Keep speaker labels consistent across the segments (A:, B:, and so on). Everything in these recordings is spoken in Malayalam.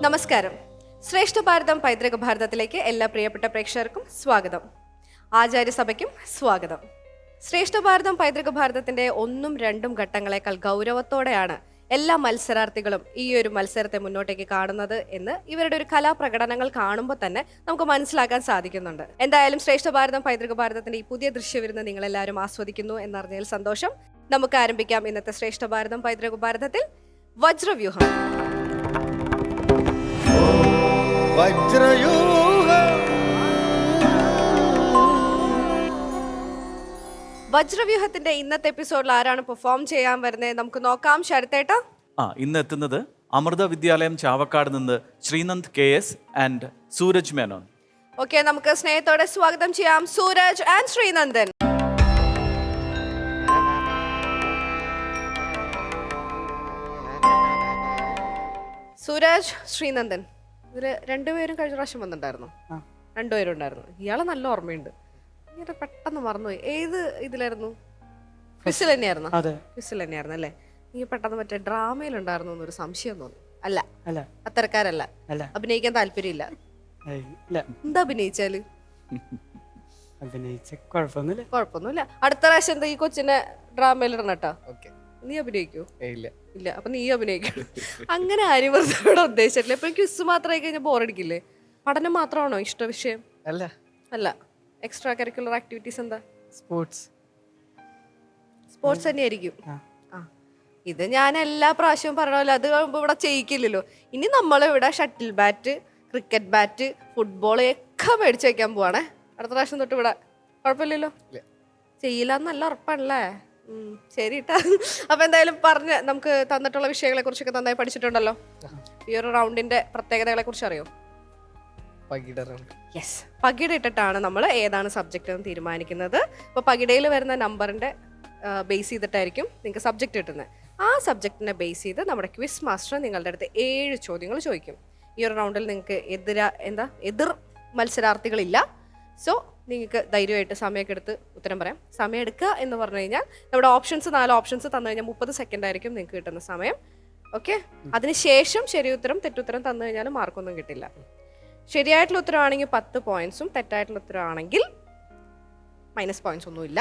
A: നമസ്കാരം. ശ്രേഷ്ഠ ഭാരതം പൈതൃക ഭാരതത്തിലേക്ക് എല്ലാ പ്രിയപ്പെട്ട പ്രേക്ഷകർക്കും സ്വാഗതം. ആചാര്യസഭയ്ക്കും സ്വാഗതം. ശ്രേഷ്ഠ ഭാരതം പൈതൃക ഭാരതത്തിന്റെ 1ഉം 2ഉം ഘട്ടങ്ങളെക്കാൾ ഗൗരവത്തോടെയാണ് എല്ലാ മത്സരാർത്ഥികളും ഈ ഒരു മത്സരത്തെ മുന്നോട്ടേക്ക് കാണുന്നത് എന്ന് ഇവരുടെ ഒരു കലാപ്രകടനങ്ങൾ കാണുമ്പോൾ തന്നെ നമുക്ക് മനസ്സിലാക്കാൻ സാധിക്കുന്നുണ്ട്. എന്തായാലും ശ്രേഷ്ഠ ഭാരതം പൈതൃക ഭാരതത്തിന്റെ ഈ പുതിയ ദൃശ്യവിരുന്ന് നിങ്ങളെല്ലാവരും ആസ്വദിക്കുന്നു എന്നറിഞ്ഞതിൽ സന്തോഷം. നമുക്ക് ആരംഭിക്കാം ഇന്നത്തെ ശ്രേഷ്ഠ ഭാരതം പൈതൃക ഭാരതത്തിൽ വജ്രവ്യൂഹം. വജ്രവ്യൂഹത്തിന്റെ ഇന്നത്തെ എപ്പിസോഡിൽ ആരാണ് പെർഫോം ചെയ്യാൻ വരുന്നത് നമുക്ക് നോക്കാം. ശരത്തേട്ട.
B: ഇന്ന് എത്തുന്നത് അമൃത വിദ്യാലയം ചാവക്കാട് നിന്ന് Sreenand KS and Sooraj Menon.
A: Okay, നമുക്ക് സ്നേഹത്തോടെ സ്വാഗതം ചെയ്യാം സൂരജ് ആൻഡ് ശ്രീനന്ദൻ. സൂരജ്, ശ്രീനന്ദൻ, ഇതില് രണ്ടുപേരും കഴിഞ്ഞ പ്രാവശ്യം വന്നിട്ടുണ്ടായിരുന്നു. രണ്ടുപേരും ഉണ്ടായിരുന്നു. ഇയാളെ നല്ല ഓർമ്മയുണ്ട്. ഇങ്ങനെ പെട്ടെന്ന് മറന്നുപോയി. ഏത് ഇതിലായിരുന്നു? ക്വിസിൽ തന്നെയായിരുന്നു. ക്വിസിൽ തന്നെയായിരുന്നു അല്ലേ? നീ പെട്ടെന്ന് മറ്റേ ഡ്രാമയിലുണ്ടായിരുന്നു എന്നൊരു സംശയം തോന്നി. അല്ല, അത്തരക്കാരല്ല. അഭിനയിക്കാൻ താല്പര്യമില്ല. എന്താ അഭിനയിച്ചാല്? കുഴപ്പമൊന്നുമില്ല. അടുത്ത പ്രാവശ്യം എന്താ ഈ കൊച്ചിനെ ഡ്രാമയിൽ ഇടണട്ടാ. നീ അഭിനയിക്കൂ? ഇല്ല. അപ്പൊ നീ അഭിനയിക്കൂ. അങ്ങനെ ആരും വെറുതെ ഉദ്ദേശിച്ചിട്ടില്ല. ഇപ്പൊ ക്വിസ് മാത്രമായി കഴിഞ്ഞാൽ ബോറടിക്കില്ലേ? പഠനം മാത്രമാണോ ഇഷ്ട വിഷയം? അല്ല. എക്സ്ട്രാ കരിക്കുലർ ആക്ടിവിറ്റീസ് എന്താ? സ്പോർട്സ് തന്നെയായിരിക്കും. ഇത് ഞാൻ എല്ലാ പ്രാവശ്യവും പറയണല്ലോ. അത് കഴിയുമ്പോൾ ഇവിടെ ചെയ്യിക്കില്ലല്ലോ. ഇനി നമ്മളിവിടെ shuttle bat, cricket bat, football ഒക്കെ മേടിച്ച് വെക്കാൻ പോവാണേ. അടുത്ത പ്രാവശ്യം തൊട്ട് ഇവിടെ കുഴപ്പമില്ലല്ലോ. ചെയ്യില്ല എന്നല്ല ഉറപ്പല്ലേ? ശരി ട്ടാ. അപ്പൊ എന്തായാലും പറഞ്ഞ് നമുക്ക് തന്നിട്ടുള്ള വിഷയങ്ങളെ കുറിച്ചൊക്കെ നന്നായി പഠിച്ചിട്ടുണ്ടല്ലോ. ഈ ഒരു റൗണ്ടിന്റെ പ്രത്യേകതകളെ കുറിച്ച് അറിയോ? യെസ്, പകിട ഇട്ടിട്ടാണ് നമ്മൾ ഏതാണ് സബ്ജക്റ്റ് എന്ന് തീരുമാനിക്കുന്നത്. അപ്പൊ പകിടയിൽ വരുന്ന നമ്പറിന്റെ ബേസ് ചെയ്തിട്ടായിരിക്കും നിങ്ങൾക്ക് സബ്ജക്റ്റ് കിട്ടുന്നത്. ആ സബ്ജക്റ്റിനെ ബേസ് ചെയ്ത് നമ്മുടെ ക്വിസ് മാസ്റ്റർ നിങ്ങളുടെ അടുത്ത് 7 ചോദ്യങ്ങൾ ചോദിക്കും. ഈ ഒരു റൗണ്ടിൽ നിങ്ങൾക്ക് എതിർ മത്സരാർത്ഥികളില്ല. സോ നിങ്ങൾക്ക് ധൈര്യമായിട്ട് സമയമൊക്കെ എടുത്ത് ഉത്തരം പറയാം. സമയം എടുക്കുക എന്ന് പറഞ്ഞു കഴിഞ്ഞാൽ നമ്മുടെ 4 ഓപ്ഷൻസ് തന്നു കഴിഞ്ഞാൽ 30 സെക്കൻഡ് ആയിരിക്കും നിങ്ങൾക്ക് കിട്ടുന്ന സമയം. ഓക്കെ, അതിനുശേഷം ശരി ഉത്തരം തെറ്റുത്തരം തന്നു കഴിഞ്ഞാൽ മാർക്കൊന്നും കിട്ടില്ല. ശരിയായിട്ടുള്ള ഉത്തരവാണെങ്കിൽ 10 പോയിന്റ്സും തെറ്റായിട്ടുള്ള ഉത്തരവാണെങ്കിൽ -പോയിന്റ്സ് ഒന്നുമില്ല.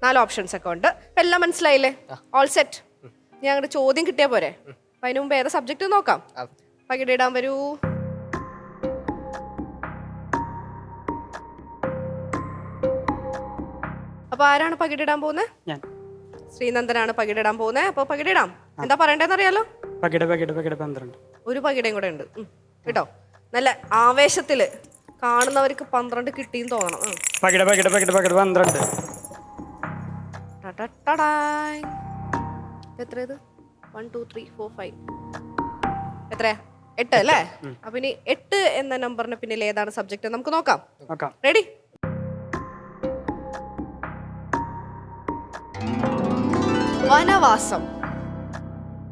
A: 4 ഓപ്ഷൻസ് ഒക്കെ ഉണ്ട്. എല്ലാം മനസ്സിലായില്ലേ? All set. ഞാൻ അങ്ങോട്ട് ചോദ്യം കിട്ടിയാൽ പോരെ? അപ്പൊ അതിന് മുമ്പ് ഏതാ സബ്ജക്റ്റ് നോക്കാം. പകിടയിടാൻ വരൂ. അപ്പൊ ആരാണ് പകിടിടാൻ പോകുന്നത്? ശ്രീനന്ദനാണ് പകിടിടാൻ പോകുന്നത്. അപ്പൊ പകിടിടാം. എന്താ പറയണ്ടെന്ന് അറിയാലോ? ഒരു പകിടയും കൂടെ ഉണ്ട് കേട്ടോ. നല്ല ആവേശത്തില് കാണുന്നവർക്ക് 12 കിട്ടിയെന്ന് തോന്നണം. എത്ര ഇത്? 1 2 3 4 5 എത്രയാ? 8 അല്ലേ? അപ്പൊ ഇനി 8 എന്ന നമ്പറിന് പിന്നിൽ ഏതാണ് സബ്ജക്ട് നമുക്ക് നോക്കാം. റെഡി? വനവാസം.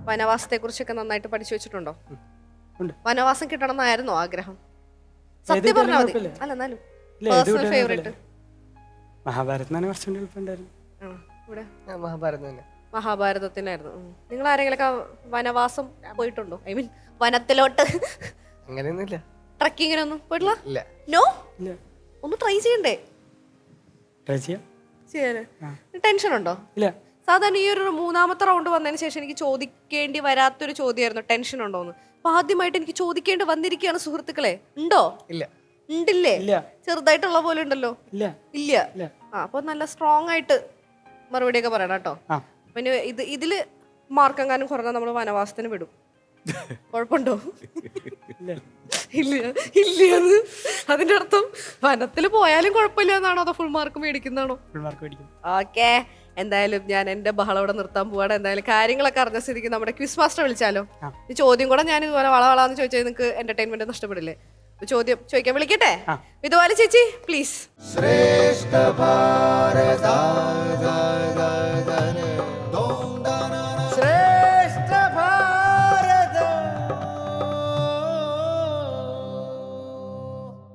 A: വനവാസത്തെ കുറിച്ചൊക്കെ നന്നായിട്ട് പഠിച്ചു വെച്ചിട്ടുണ്ടോ? വനവാസം കിട്ടണം എന്നായിരുന്നോ ആഗ്രഹം? സത്യം പറഞ്ഞാൽ മതി. അല്ല എന്നാലും പേഴ്സണൽ ഫേവറേറ്റ് മഹാഭാരതത്തിനായിരുന്നു. നിങ്ങൾ ആരെങ്കിലൊക്കെ വനവാസം പോയിട്ടുണ്ടോ? ഐ മീൻ വനത്തിലോട്ട് ട്രക്കിങ്ങിനൊന്നും പോയിട്ടില്ല? നോ? ഒന്ന് ട്രൈ ചെയ്യണ്ടേ? ചെയ്യാന് ടെൻഷൻ ഉണ്ടോ? സാധാരണ ഈ ഒരു 3ാമത്തെ റൗണ്ട് വന്നതിന് ശേഷം എനിക്ക് ചോദിക്കേണ്ടി വരാത്തൊരു ചോദ്യമായിരുന്നു ടെൻഷൻ ഉണ്ടോന്ന്. അപ്പൊ ആദ്യമായിട്ട് എനിക്ക് ചോദിക്കേണ്ടി വന്നിരിക്കുകയാണ് സുഹൃത്തുക്കളെ. ഉണ്ടോ? ഉണ്ടില്ലേ? ചെറുതായിട്ടുള്ള പോലെ ഉണ്ടല്ലോ. ഇല്ല. അപ്പൊ നല്ല സ്ട്രോങ് ആയിട്ട് മറുപടിയൊക്കെ പറയണം കേട്ടോ. പിന്നെ ഇതില് മാർക്കെങ്ങാനും കുറഞ്ഞാൽ നമ്മൾ വനവാസത്തിന് വിടും. കുഴപ്പമുണ്ടോ? ഇല്ല. അതിന്റെ അർത്ഥം വനത്തിൽ പോയാലും കുഴപ്പമില്ല എന്നാണോ? അതോ ഫുൾ മാർക്ക് മേടിക്കുന്നതാണോ? ഓക്കെ, എന്തായാലും ഞാൻ എന്റെ ബഹളം ഇവിടെ നിർത്താൻ പോവാണ്. എന്തായാലും കാര്യങ്ങളൊക്കെ അറിഞ്ഞ സ്ഥിതിക്ക് നമ്മുടെ ക്വിസ് മാസ്റ്റർ വിളിച്ചാലോ? ഈ ചോദ്യം കൂടെ ഞാൻ ഇതുപോലെ വളവളാന്ന് ചോദിച്ചാൽ നിങ്ങൾക്ക് എന്റർടൈൻമെന്റ് നഷ്ടപ്പെടില്ലേ? ചോദ്യം ചോദിക്കാൻ വിളിക്കട്ടെ? ഇതുപോലെ ചേച്ചി പ്ലീസ്.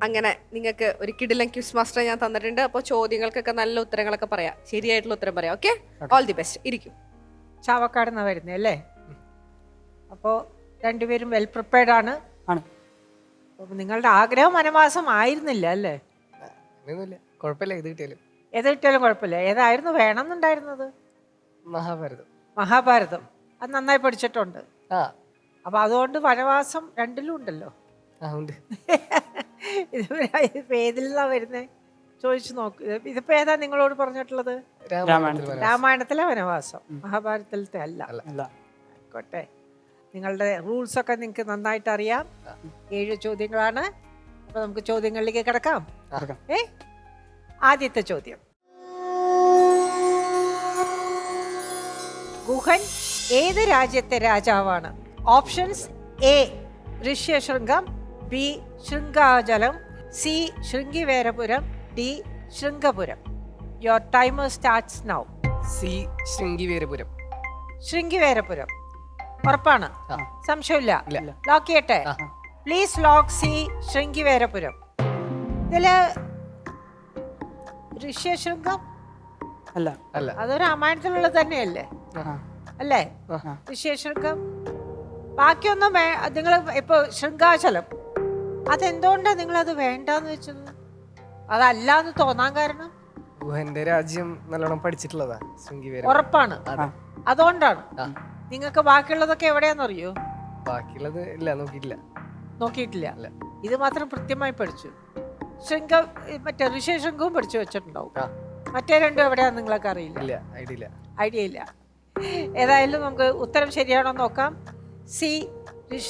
A: അങ്ങനെ നിങ്ങൾക്ക് ഒരു കിടിലൻ ക്വിസ് മാസ്റ്റർ ഞാൻ തന്നിട്ടുണ്ട്. അപ്പോൾ ചോദ്യങ്ങൾക്കൊക്കെ നല്ല ഉത്തരങ്ങളൊക്കെ പറയാം. ശരിയായിട്ടുള്ള ഉത്തരം പറയാം. Okay, all the best. ഇരിക്കും.
C: ചാവക്കാട് നിന്നാണ് വരുന്നത് അല്ലേ? അപ്പോൾ രണ്ടുപേരും വെൽ പ്രിപ്പയർഡ് ആണ്. അപ്പൊ നിങ്ങളുടെ ആഗ്രഹം വനവാസം ആയിരുന്നില്ല അല്ലേ?
D: അങ്ങനെയൊന്നുമില്ല, കുഴപ്പമില്ല, ഇത് കിട്ടിയാലും.
C: ഏത് കിട്ടിയാലും കുഴപ്പമില്ല. ഏതായിരുന്നു വേണമെന്നുണ്ടായിരുന്നത്?
D: മഹാഭാരതം.
C: മഹാഭാരതം. അത് നന്നായി പഠിച്ചിട്ടുണ്ട്.
D: ആ
C: അപ്പൊ അതുകൊണ്ട് വനവാസം രണ്ടിലും ഉണ്ടല്ലോ.
D: ആ ഉണ്ട്.
C: ഇതിപ്പോ ഏതിൽ നിന്നാ വരുന്നേ ചോദിച്ചു നോക്ക്. ഇതിപ്പോ ഏതാ നിങ്ങളോട് പറഞ്ഞിട്ടുള്ളത്?
D: രാമായണത്തിൽ വരാം.
C: രാമായണത്തിലെ വനവാസം, മഹാഭാരതത്തിലത്തെ അല്ല.
E: അല്ല.
C: ആയിക്കോട്ടെ, നിങ്ങളുടെ റൂൾസ് ഒക്കെ നിങ്ങൾക്ക് നന്നായിട്ട് അറിയാം. 7 ചോദ്യങ്ങളാണ്. അപ്പൊ നമുക്ക് ചോദ്യങ്ങളിലേക്ക് കിടക്കാം.
E: കിടക്കാം.
C: ആദ്യത്തെ ചോദ്യം, ഗുഹൻ ഏത് രാജ്യത്തെ രാജാവാണ്? Options: A Rishyasringam, B Sringachalam, C Sringiverapuram, D Sringapuram. Your timer starts now.
D: C Sringiverapuram.
C: Sringiverapuram ഉറപ്പാണ്?
D: ആ.
C: സംശയമില്ല?
D: ഇല്ല.
C: ലോക്ക് ചെയ്യട്ടെ?
D: ആ.
C: Please lock C Sringiverapuram. ഇതില് ഋഷ്യശൃംഗം
E: അല്ല.
D: അല്ല.
C: അത് രാമായണത്തിലുള്ളത് തന്നെയല്ലേ
E: ആ.
C: അല്ലേ?
E: ആ.
C: ഋഷ്യശൃംഗം. ബാക്കിയൊന്നും നിങ്ങൾ ഇപ്പൊ ശൃംഗാചലം, അതെന്തുകൊണ്ടാണ് നിങ്ങൾ അത് വേണ്ടെന്ന് വെച്ചത്? അതല്ലാന്ന് തോന്നാൻ കാരണം?
D: ഗുഹന്റെ രാജ്യം നല്ലോണം പഠിച്ചിട്ടുള്ളതാ ശൃംഗിവേരം.
C: ഉറപ്പാണ്?
D: അതെ.
C: അതുകൊണ്ടാണ്.
D: ആ.
C: നിങ്ങൾക്ക് ബാക്കിയുള്ളതൊക്കെ എവിടെയാണെന്നറിയോ?
D: ബാക്കിയുള്ളത് ഇല്ല, നോക്കിയിട്ടില്ല.
C: നോക്കിയിട്ടില്ല.
D: ഇല്ല.
C: ഇത് മാത്രം കൃത്യമായി പഠിച്ചു. മറ്റേ ഋഷ്യശൃംഗവും പഠിച്ചു വെച്ചിട്ടുണ്ടാവും.
D: ആ.
C: മറ്റേ രണ്ടും എവിടെയാന്ന് നിങ്ങൾക്ക് അറിയില്ല.
D: ഇല്ല, ഐഡിയ ഇല്ല.
C: ഐഡിയ ഇല്ല. ഏതായാലും നമുക്ക് ഉത്തരം ശരിയാണോ നോക്കാം. സി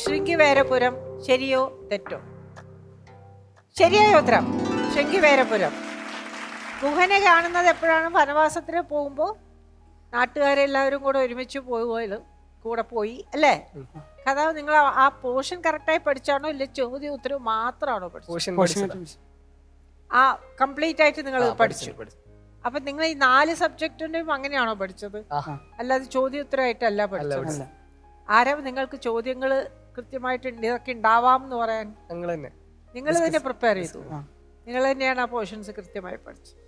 C: ശൃംഗിവേരപുരം ശരിയോ തെറ്റോ? ശരിയായ ഉത്തരം ശൃംഗിവേരപുരം. ഗുഹനെ കാണുന്നത് എപ്പോഴാണ്? വനവാസത്തിന് പോകുമ്പോൾ നാട്ടുകാരെല്ലാവരും കൂടെ ഒരുമിച്ച് പോയത് കൂടെ പോയി അല്ലേ? കഥ നിങ്ങൾ ആ പോർഷൻ കറക്റ്റായി പഠിച്ചാണോ ഇല്ല ചോദ്യം ഉത്തരവ് മാത്രമാണോ പഠിച്ചത്?
D: പോഷൻ
C: ആ കംപ്ലീറ്റ് ആയിട്ട് നിങ്ങൾ പഠിച്ചു. അപ്പൊ നിങ്ങൾ ഈ 4 സബ്ജക്റ്റിന്റെയും അങ്ങനെയാണോ പഠിച്ചത്? അല്ലാതെ ചോദ്യോത്തരമായിട്ടല്ല പഠിച്ചത്? ആരാ നിങ്ങൾക്ക് ചോദ്യങ്ങൾ കൃത്യമായിട്ട് ഇതൊക്കെ ഉണ്ടാവാം എന്ന് പറയാൻ? നിങ്ങൾ തന്നെ പ്രിപ്പയർ ചെയ്തു. നിങ്ങൾ തന്നെയാണ് ആ പോർഷൻസ് കൃത്യമായി പഠിച്ചത്.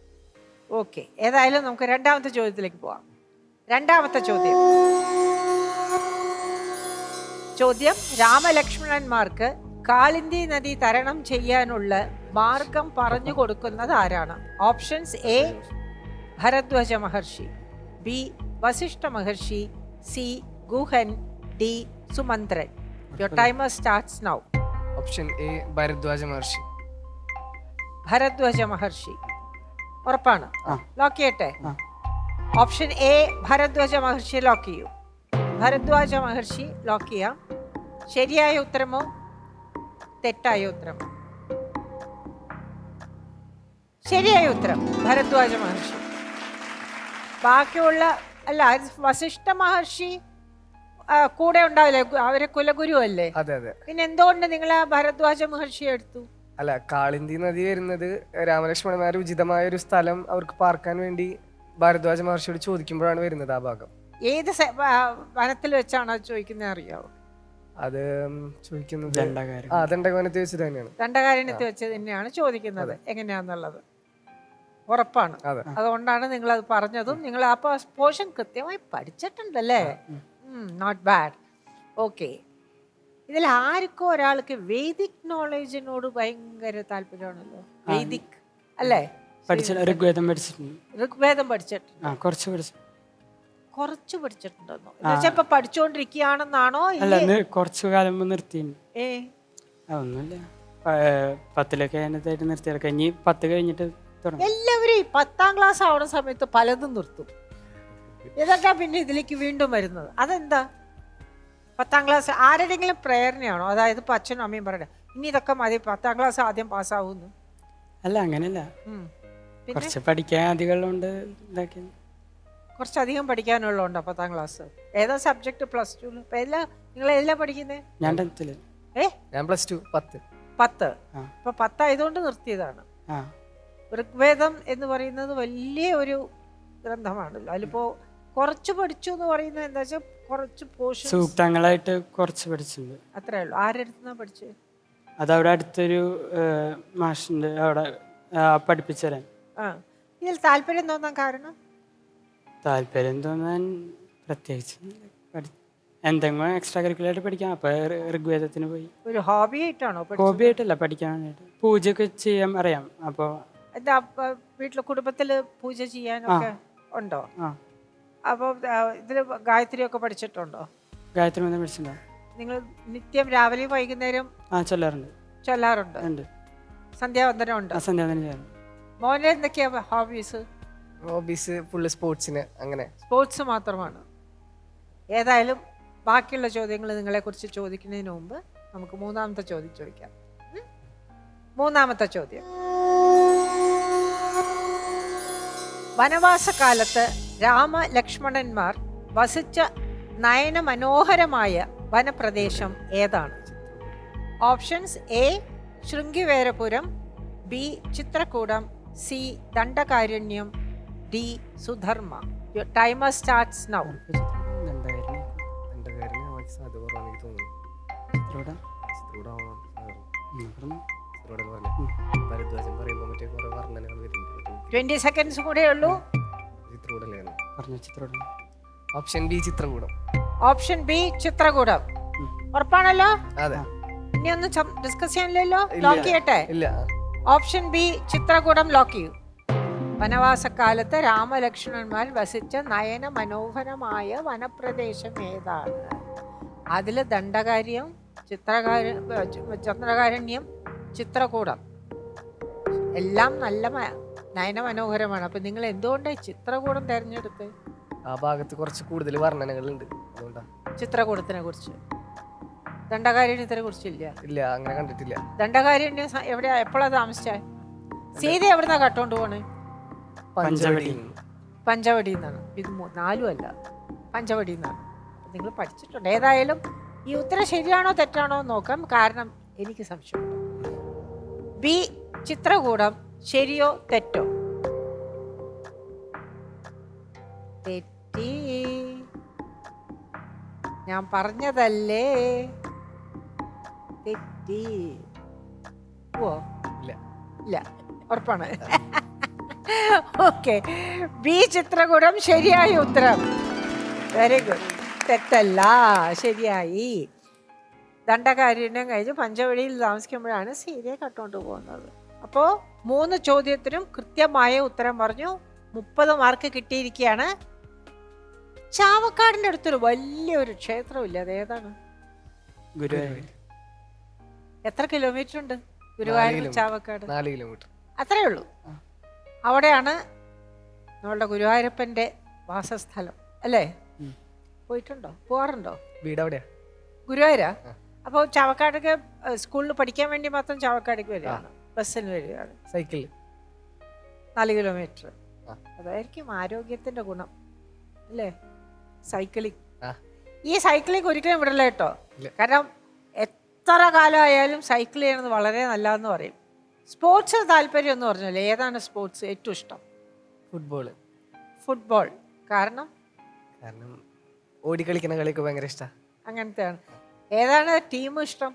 C: ഓക്കെ, ഏതായാലും നമുക്ക് രണ്ടാമത്തെ ചോദ്യത്തിലേക്ക് പോവാം. രണ്ടാമത്തെ ചോദ്യം, രാമലക്ഷ്മണന്മാർക്ക് കാളിന്തി നദി തരണം ചെയ്യാനുള്ള മാർഗം പറഞ്ഞു കൊടുക്കുന്നത് ആരാണ്? Options: A Bharadwaja Maharshi, B Vasishtha Maharshi, C Guhan, D Sumantran. Your timer starts now.
D: Option A Bharadwaja Maharshi.
C: Bharadwaja Maharshi ഉറപ്പാണ്? ലോക്ക് ചെയ്യട്ടെ? Option A Bharadwaja Maharshi lock ചെയ്യൂ. ഭരദ്വാജ മഹർഷി ലോക്ക് ചെയ്യാം. ശരിയായ ഉത്തരമോ തെറ്റായ ഉത്തരമോ? ശരിയായ ഉത്തരം ഭരദ്വാജ മഹർഷി. ബാക്കിയുള്ള അല്ല, വസിഷ്ഠ മഹർഷി കൂടെ ഉണ്ടാവില്ലേ? അവരെ കുലഗുരു അല്ലേ?
D: അതെ അതെ.
C: പിന്നെ എന്തുകൊണ്ട് നിങ്ങൾ ആ ഭരദ്വാജ മഹർഷി എടുത്തു?
D: അല്ല, കാളിന്തി നദി വരുന്നത് രാമലക്ഷ്മണന്മാർ ഉചിതമായ ഒരു സ്ഥലം അവർക്ക് പാർക്കാൻ വേണ്ടി ഭരദ്വാജ മഹർഷിയോട് ചോദിക്കുമ്പോഴാണ് വരുന്നത് ആ ഭാഗം.
C: ഏത് വനത്തിൽ വെച്ചാണ് അത് ചോദിക്കുന്നത് അറിയാവോ?
D: അത് ചോദിക്കുന്നത്
E: ദണ്ഡകാരണ്യം.
D: ദണ്ഡകാരണ്യത്തിൽ വെച്ച് തന്നെയാണ്.
C: ദണ്ഡകാരണ്യത്തിൽ വെച്ച് തന്നെയാണ് ചോദിക്കുന്നത് എങ്ങനെയാന്നുള്ളത് ഉറപ്പാണ്.
D: അതെ.
C: അതുകൊണ്ടാണ് നിങ്ങൾ അത് പറഞ്ഞതും. നിങ്ങൾ ആ പോർഷൻ കൃത്യമായി പഠിച്ചിട്ടുണ്ടല്ലേ? Not bad. ഓക്കെ, ഇതിൽ ആർക്കോ ഒരാൾക്ക് വേദിക് നോളേജിനോട് ഭയങ്കര താല്പര്യമാണല്ലോ. വേദിക് അല്ലേ?
E: ഋഗ്വേദം പഠിച്ചിട്ടുണ്ട്.
C: ഋഗ്വേദം പഠിച്ചിട്ടുണ്ട്. കുറച്ച് പഠിച്ചിട്ടുണ്ടെന്നോ? ഇപ്പൊ പഠിച്ചുകൊണ്ടിരിക്കുകയാണെന്നാണോ?
E: കുറച്ചു കാലം നിർത്തിയിട്ടുണ്ട്.
C: ഏ
E: ഒന്നുമില്ല, 10ലൊക്കെ അതിനകത്തായിട്ട് നിർത്തിയത് കഴിഞ്ഞ് 10 കഴിഞ്ഞിട്ട് തുടങ്ങി.
C: എല്ലാവരും ഈ 10ാം ക്ലാസ് ആവുന്ന സമയത്ത് പലതും നിർത്തും. ഇതൊക്കെ പിന്നെ ഇതിലേക്ക് വീണ്ടും വരുന്നത് അതെന്താ? 10ാം ക്ലാസ് ആരുടെങ്കിലും പ്രേരണയാണോ? അതായത് ഇപ്പൊ അച്ഛനും അമ്മയും പറയണേ ഇനി ഇതൊക്കെ മതി, 10ാം ക്ലാസ് ആദ്യം പാസ്സാവുന്നു?
E: അല്ല, അങ്ങനെയല്ല,
C: പിന്നെ
E: കുറച്ച് പഠിക്കാൻ അധികമുള്ളതുകൊണ്ട് ഇതാക്കി.
C: കുറച്ചധികം പഠിക്കാനുള്ളതുണ്ടോ 10ാം ക്ലാസ്? ഏതാ സബ്ജക്ട് പ്ലസ് ടു? നിങ്ങൾ ഏതിലാ പഠിക്കുന്നത്?
E: ഞാൻ 10ല്.
D: ഞാൻ +2 10.
C: 10. ഇപ്പൊ 10 ആയതുകൊണ്ട് നിർത്തിയതാണ്. ഋഗ്വേദം എന്ന് പറയുന്നത് വലിയ ഒരു ഗ്രന്ഥമാണല്ലോ. അതിലിപ്പോ കുറച്ച് പഠിച്ചു എന്ന് പറയുന്നത് എന്താ വെച്ചാൽ കുറച്ച് പോർഷൻ
E: സൂക്തങ്ങളായിട്ട് കുറച്ച് പഠിച്ചിട്ടുണ്ട്.
C: അത്രേ ഉള്ളൂ. ആരെടുത്തുന്നാ പഠിച്ചത്?
E: അതവിടെ അടുത്തൊരു മാഷിന്റെ അവിടെ പഠിപ്പിച്ചു തരാൻ.
C: ഇതിൽ താല്പര്യം തോന്നാൻ കാരണം?
E: താല്പര്യം തോന്നാൻ പ്രത്യേകിച്ച് എന്തെങ്കിലും എക്സ്ട്രാ കരിക്കുലറായിട്ട് പഠിക്കാം. അപ്പോൾ ഋഗ്വേദത്തിന് പോയി.
C: ഒരു ഹോബി ആയിട്ടാണോ
E: ഹോബി ആയിട്ടല്ല, പഠിക്കാൻ വേണ്ടിയിട്ട്. പൂജയൊക്കെ ചെയ്യാൻ അറിയാം. അപ്പോൾ
C: എന്താ വീട്ടിലെ കുടുംബത്തിൽ പൂജ ചെയ്യാനൊക്കെ ഉണ്ടോ?
E: ആ
C: അപ്പോൾ ഇതിൽ ഗായത്രി ഒക്കെ പഠിച്ചിട്ടുണ്ടോ?
E: ഗായത്രി മന്ത്രം പഠിച്ചിട്ടുണ്ടോ?
C: നിങ്ങൾ നിത്യം രാവിലെയും വൈകുന്നേരം
E: ചൊല്ലാറുണ്ട്.
C: ചൊല്ലാറുണ്ട്?
E: ഉണ്ട്.
C: സന്ധ്യാവന്ദനം ഉണ്ട്?
E: സന്ധ്യാവന്തനം ചെയ്യാറുണ്ട്.
C: മോനെ എന്തൊക്കെയാ ഹോബീസ്?
D: ഹോബീസ് ഫുള്ള് സ്പോർട്സിന് അങ്ങനെ.
C: സ്പോർട്സ് മാത്രമാണ്. ഏതായാലും ബാക്കിയുള്ള ചോദ്യങ്ങൾ നിങ്ങളെക്കുറിച്ച് ചോദിക്കുന്നതിന് മുമ്പ് നമുക്ക് മൂന്നാമത്തെ ചോദ്യം ചോദിക്കാം. മൂന്നാമത്തെ ചോദ്യം. വനവാസകാലത്ത് രാമലക്ഷ്മണന്മാർ വസിച്ച നയന മനോഹരമായ വനപ്രദേശം ഏതാണ്? Options: A Sringiverapuram, B Chitrakootam, C Dandakaranyam, D Sudharma. Your timer starts now.
D: എൻ്റെ കാര്യം സാധ്യത കുറവാണ് എനിക്ക് തോന്നുന്നു. ഭരദ്വാജൻ പറയുമ്പോൾ മറ്റേ കുറെ വർണ്ണനകൾ വരുന്നുണ്ട്.
C: 20 സെക്കൻഡ്സ് കൂടെ ഉള്ളൂ.
D: ചിത്രകൂടല്ലേ
E: പറഞ്ഞു? Chitrakootam.
D: Option B Chitrakootam.
C: Option B Chitrakootam. ഉറപ്പാണല്ലോ?
D: അതെ.
C: ഇനി ഒന്നും ഡിസ്കസ് ചെയ്യാനില്ലല്ലോ? ലോക്ക് ചെയ്യട്ടെ?
D: ഇല്ല.
C: ഓപ്ഷൻ ബി ചിത്രകൂടം ലോക്ക് ചെയ്യൂ. വനവാസക്കാലത്ത് രാമലക്ഷ്മണന്മാർ വസിച്ച നയന മനോഹരമായ വനപ്രദേശം ഏതാണ്? അതിൽ ദണ്ഡകാര്യം, ചന്ദ്രകാരണ്യം, ചിത്രകൂടം എല്ലാം നല്ല നയന മനോഹരമാണ്. അപ്പം നിങ്ങൾ എന്തുകൊണ്ടാണ് ചിത്രകൂടം തിരഞ്ഞെടുത്ത്?
D: ആ ഭാഗത്ത് കുറച്ച് കൂടുതൽ വർണ്ണനകളുണ്ട്, അതുകൊണ്ടാണ്.
C: ചിത്രകൂടത്തിനെ കുറിച്ച്. ദണ്ഡകാരണ്യത്തിനെ കുറിച്ചില്ല?
D: ഇല്ല, അങ്ങനെ കണ്ടിട്ടില്ല.
C: ദണ്ഡകാരണ്യം എവിടെയാ, എപ്പോഴാണ് താമസിച്ചേ? സീത എവിടുന്നാ കട്ടോണ്ട് പോണേ?
E: പഞ്ചവടി.
C: പഞ്ചവടി എന്നാണ്. ഇത് 4 അല്ല, പഞ്ചവടി എന്നാണ്. നിങ്ങൾ പഠിച്ചിട്ടുണ്ട്. ഏതായാലും ഈ ഉത്തരം ശരിയാണോ തെറ്റാണോ എന്ന് നോക്കാം, കാരണം എനിക്ക് സംശയമുണ്ട്. ബി ചിത്രകൂടം ശരിയോ തെറ്റോ? തെറ്റി. ഞാൻ പറഞ്ഞതല്ലേ, തെറ്റി. ഓ
D: ഇല്ല.
C: ഇല്ല, ഉറപ്പാണ്. ഓക്കെ, ബി ചിത്രകൂടം ശരിയായ ഉത്തരം. Very good. തെറ്റല്ല, ശരിയായി. ദണ്ഡകാരണ്യം കഴിഞ്ഞ് പഞ്ചവടിയിൽ താമസിക്കുമ്പോഴാണ് സീതയെ കട്ടുകൊണ്ട് പോകുന്നത്. അപ്പോൾ 3 ചോദ്യത്തിനും കൃത്യമായ ഉത്തരം പറഞ്ഞു. 30 മാർക്ക് കിട്ടിയിരിക്കുകയാണ്. ചാവക്കാടിൻ്റെ അടുത്തൊരു വലിയൊരു ക്ഷേത്രമില്ല, അത് ഏതാണ്?
E: ഗുരുവായൂർ.
C: എത്ര കിലോമീറ്റർ ഉണ്ട് ഗുരുവായൂർ ചാവക്കാട്?
D: 4 കിലോമീറ്റർ.
C: അത്രേ ഉള്ളൂ. അവിടെയാണ് നമ്മളുടെ ഗുരുവായൂരപ്പൻ്റെ വാസസ്ഥലം അല്ലേ? പോയിട്ടുണ്ടോ? പോവാറുണ്ടോ?
D: വീട് എവിടെയാ?
C: ഗുരുവായൂരാ? അപ്പോൾ ചാവക്കാടൊക്കെ സ്കൂളിൽ പഠിക്കാൻ വേണ്ടി മാത്രം ചാവക്കാടേക്ക് വരികയാണ്? ബസ്സിന് വരികയാണ്?
D: സൈക്കിളിൽ
C: 4 കിലോമീറ്റർ. അതായിരിക്കും ആരോഗ്യത്തിൻ്റെ ഗുണം അല്ലേ, സൈക്ലിംഗ്. ഈ സൈക്ലിംഗ് ഒരിക്കലും വിടില്ല കേട്ടോ. കാരണം എത്ര കാലമായാലും സൈക്കിൾ ചെയ്യണത് വളരെ നല്ലതെന്ന് പറയും. സ്പോർട്സ് താല്പര്യം എന്ന് പറഞ്ഞാൽ ഏതാണ് സ്പോർട്സ് ഏറ്റവും ഇഷ്ടം?
D: ഫുട്ബോള്.
C: ഫുട്ബോൾ. കാരണം
D: ഓടിക്കളിക്കുന്ന കളിയൊക്കെ ഭയങ്കര ഇഷ്ടമാണ്.
C: അങ്ങനത്തെയാണ്. ഏതാണ് ടീം ഇഷ്ടം?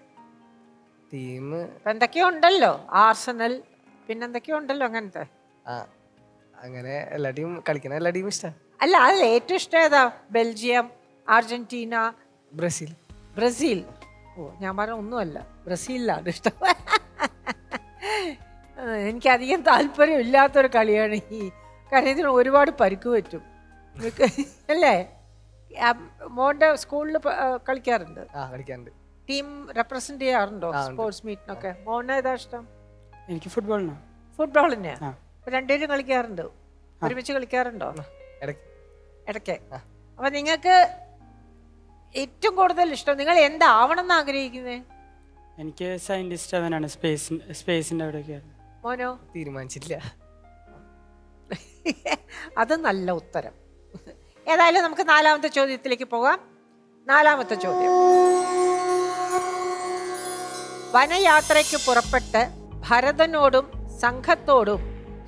D: ടീം
C: ഇപ്പം എന്തൊക്കെയോ ഉണ്ടല്ലോ, ആർസണൽ, പിന്നെന്തൊക്കെയോ ഉണ്ടല്ലോ അങ്ങനത്തെ.
D: അങ്ങനെ എല്ലാ ടീമും കളിക്കുന്ന എല്ലാ ടീമും ഇഷ്ടമാണ്.
C: അല്ല, അതിൽ ഏറ്റവും ഇഷ്ടം ഏതാ? Belgium, Argentina,
D: Brazil.
C: ബ്രസീൽ. ഓ, ഞാൻ പറഞ്ഞ ഒന്നുമല്ല, ബ്രസീലിലാണ് ഇഷ്ടം. എനിക്കധികം താല്പര്യം ഇല്ലാത്തൊരു കളിയാണ് ഈ. കാരണം ഇതിന് ഒരുപാട് പരിക്ക് പറ്റും അല്ലേ? മോൻ്റെ സ്കൂളിൽ കളിക്കാറുണ്ട്?
D: കളിക്കാറുണ്ട്.
C: ടീം റെപ്രസെന്റ് ചെയ്യാറുണ്ടോ സ്പോർട്സ് മീറ്റിനൊക്കെ? മോനെ ഏതാ ഇഷ്ടം?
E: എനിക്ക് ഫുട്ബോളിനാ.
C: ഫുട്ബോൾ തന്നെയാ? രണ്ടുപേരും കളിക്കാറുണ്ട്? ഒരുമിച്ച് കളിക്കാറുണ്ടോ? ഇടയ്ക്ക്. അപ്പൊ നിങ്ങൾക്ക് ഏറ്റവും കൂടുതൽ ഇഷ്ടം, നിങ്ങൾ എന്താവണം എന്ന് ആഗ്രഹിക്കുന്നത്?
E: എനിക്ക് സയന്റിസ്റ്റ് ആവാനാണ്. സ്പേസിന്റെ അവിടെയൊക്കെ.
C: മോനോ?
D: തീരുമാനിച്ചിട്ടില്ല.
C: അത് നല്ല ഉത്തരം. ഏതായാലും നമുക്ക് 4ാമത്തെ ചോദ്യത്തിലേക്ക് പോകാം. 4ാമത്തെ ചോദ്യം. വനയാത്രയ്ക്ക് പുറപ്പെട്ട് ഭരതനോടും സംഘത്തോടും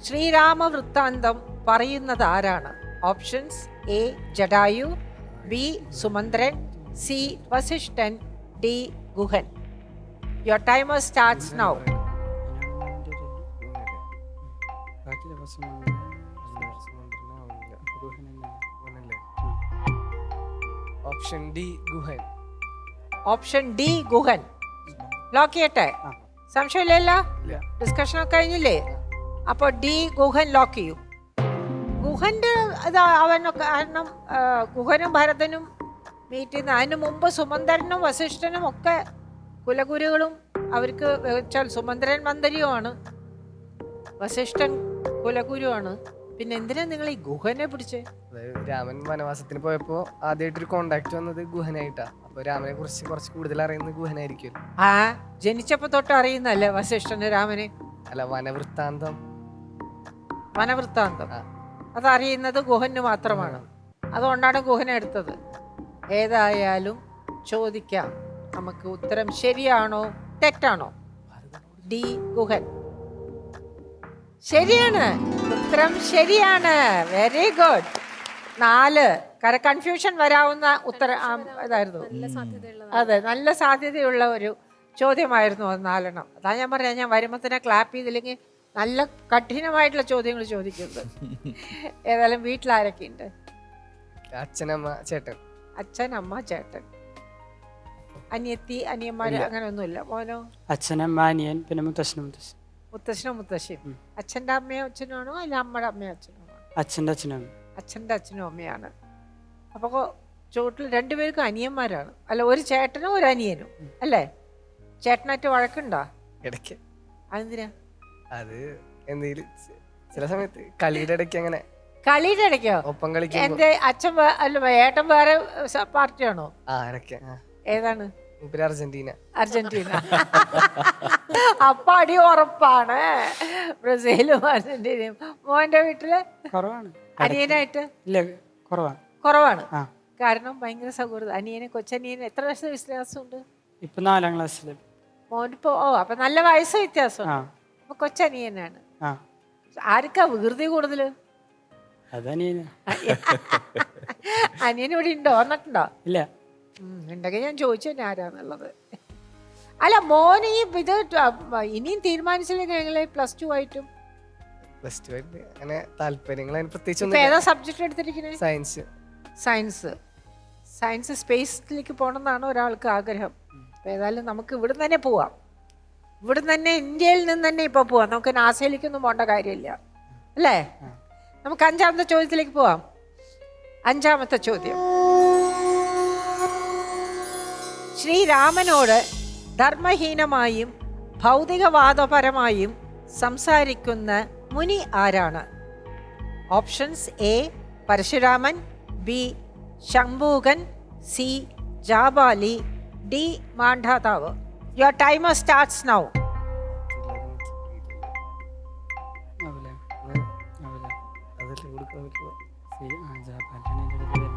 C: ശ്രീരാമ വൃത്താന്തം പറയുന്നത് ആരാണ്? Options: A Jatayu, B Sumantran, C Vasishthan, D Guhan. Your timer starts now.
D: Option D Guhan.
C: Option D Guhan. Lock ചെയ്യട്ടെ?
E: ആ.
C: സംശയമില്ലല്ലോ?
D: ഇല്ല.
C: ഡിസ്കഷൻ ഒക്കെ കഴിഞ്ഞില്ലേ? അപ്പോൾ ഡി ഗുഹൻ ലോക്ക് ചെയ്യും. ഗുഹന്റെ ഇത് അവനൊക്കെ കാരണം ഗുഹനും ഭരതനും മീറ്റ് ചെയ്യുന്ന അതിന് മുമ്പ് സുമന്ത്രനും വസിഷ്ഠനും ഒക്കെ കുലഗുരുകളും. അവർക്ക് വെച്ചാൽ സുമന്ത്രൻ മന്ത്രിയുമാണ്, വസിഷ്ഠൻ കുലഗുരുവാണ്. പിന്നെ എന്തിനാ നിങ്ങൾ ഈ ഗുഹനെ പിടിച്ചേ?
D: അതായത് രാമൻ വനവാസത്തിന് പോയപ്പോ ആദ്യമായിട്ടൊരു കോണ്ടാക്ട് വന്നത് ഗുഹനായിട്ടാ. അപ്പൊ രാമനെ കുറിച്ച് കുറച്ച് കൂടുതൽ അറിയുന്നത് ഗുഹനായിരിക്കും.
C: ആ ജനിച്ചപ്പോ തൊട്ട് അറിയുന്നല്ലേ വസിഷ്ഠന് രാമനെ?
D: അല്ല, വനവൃത്താന്തം.
C: വനവൃത്താന്തം
D: ആ.
C: അതറിയുന്നത് ഗുഹന് മാത്രമാണ്. അതുകൊണ്ടാണ് ഗുഹനെ എടുത്തത്. ഏതായാലും ചോദിക്കാം, നമുക്ക് ഉത്തരം ശരിയാണോ തെറ്റാണോ? ഡി ഗുഹൻ. ശരിയാണ്, ഉത്തരം ശരിയാണ്. Very good. 4. കൺഫ്യൂഷൻ വരാവുന്ന ഉത്തരം ഇതായിരുന്നു. അതെ, നല്ല സാധ്യതയുള്ള ഒരു ചോദ്യമായിരുന്നു അത് 4. അതാ ഞാൻ പറയാം, ഞാൻ വരുമ്പോൾ തന്നെ ക്ലാപ്പ് ചെയ്തില്ലെങ്കിൽ നല്ല കഠിനമായിട്ടുള്ള ചോദ്യങ്ങൾ ചോദിക്കുന്നത്. ഏതായാലും വീട്ടിലാരൊക്കെ ഉണ്ട്?
D: അച്ഛനമ്മ ചേട്ടൻ.
C: അച്ഛൻ, അമ്മ, ചേട്ടൻ. അനിയത്തി അനിയന്മാര് അങ്ങനെ ഒന്നുമില്ല? മോനോ?
E: അച്ഛനമ്മ അനിയൻ പിന്നെ മുത്തശ്ശനും മുത്തശ്ശൻ.
C: മുത്തശ്ശനോ മുത്തശ്ശിയും? അച്ഛൻ്റെ അമ്മയോ അച്ഛനോ ആണോ അല്ല അമ്മയുടെ അമ്മയോ അച്ഛനോ ആണോ?
E: അച്ഛൻ്റെ അച്ഛനും
C: അച്ഛൻ്റെ അച്ഛനും അമ്മയാണ്. അപ്പോൾ ചോട്ടിൽ 2 പേർക്കും അനിയന്മാരാണ്. അല്ല, ഒരു ചേട്ടനും ഒരു അനിയനും അല്ലേ? ചേട്ടനായിട്ട് വഴക്കുണ്ടോ?
D: ഇടയ്ക്ക്.
C: അതെന്തിനാ?
D: അത് എന്തെങ്കിലും ചില സമയത്ത് കളിയുടെ ഇടയ്ക്ക് അങ്ങനെ.
C: കളിയുടെ ഇടയ്ക്കോ?
D: ഒപ്പം കളിക്കുമ്പോ.
C: എന്റെ അച്ഛൻ അല്ല ഏട്ടൻ വേറെ പാർട്ടിയാണോ?
D: ആ, ഇടയ്ക്ക്.
C: ഏതാണ്?
D: മൂപ്പര് അർജന്റീന.
C: അർജന്റീന. അപ്പൊ അടി ഉറപ്പാണ്. ബ്രസീലും അർജന്റീനയും. മോന്റെ വീട്ടില്
E: കുറവാണ്.
C: അനിയനായിട്ട്
E: ഇല്ല, കുറവാണ്.
C: കുറവാണ്.
E: ആ.
C: കാരണം ഭയങ്കര സൗഹൃദം. അനിയനെ കൊച്ചനിയന് എത്ര വയസ്സ് വ്യത്യാസമുണ്ട്?
E: ഇപ്പൊ 4ാം ക്ലാസ്സിൽ.
C: മോനിപ്പോ അപ്പൊ നല്ല വയസ്സ് വ്യത്യാസം.
E: ആ.
C: അപ്പൊ കൊച്ചനിയനാണ്.
E: ആ,
C: ആർക്കാ വികൃതി കൂടുതല്?
E: അതനിയന.
C: അനിയൻ ഇവിടെ ഉണ്ടോ? വന്നിട്ടുണ്ടോ?
E: ഇല്ല.
C: ഉണ്ടെങ്കിൽ ഞാൻ ചോദിച്ചു തന്നെ ആരാന്നുള്ളത്. അല്ല, മോന് ഈ ഇത് ഇനിയും തീരുമാനിച്ചില്ലെങ്കിൽ ഞങ്ങള് +2 ആയിട്ടും
D: +2 ആയിട്ട് അങ്ങനെ താല്പര്യങ്ങൾ അതിന് പ്രത്യേകിച്ച്
C: ഇപ്പൊ ഏതാ സബ്ജക്ട് എടുത്തിരിക്കുന്നത്?
D: സയൻസ്.
C: സയൻസ് സ്പേസിലേക്ക് പോകണമെന്നാണ് ഒരാൾക്ക് ആഗ്രഹം. അപ്പൊ ഏതായാലും നമുക്ക് ഇവിടുന്ന് തന്നെ പോവാം. ഇവിടുന്ന് തന്നെ ഇന്ത്യയിൽ നിന്ന് തന്നെ ഇപ്പൊ പോവാം. നമുക്ക് നാസയിലേക്കൊന്നും പോകേണ്ട കാര്യമില്ല അല്ലേ? നമുക്ക് 5ാമത്തെ ചോദ്യത്തിലേക്ക് പോവാം. 5ാമത്തെ ചോദ്യം. ശ്രീരാമനോട് ധർമ്മഹീനമായും ഭൗതികവാദപരമായും സംസാരിക്കുന്ന മുനി ആരാണ്? Options: A Parasuraman, B Shambukan, C Jabali, D Mandhatavu. Your timer starts now.
E: ആവൂല. ആവൂല.
D: അതല്ലേ കൊടുക്കാൻ പറ്റുമോ?
E: ജാബാലാണ് എൻ്റെ പേര്.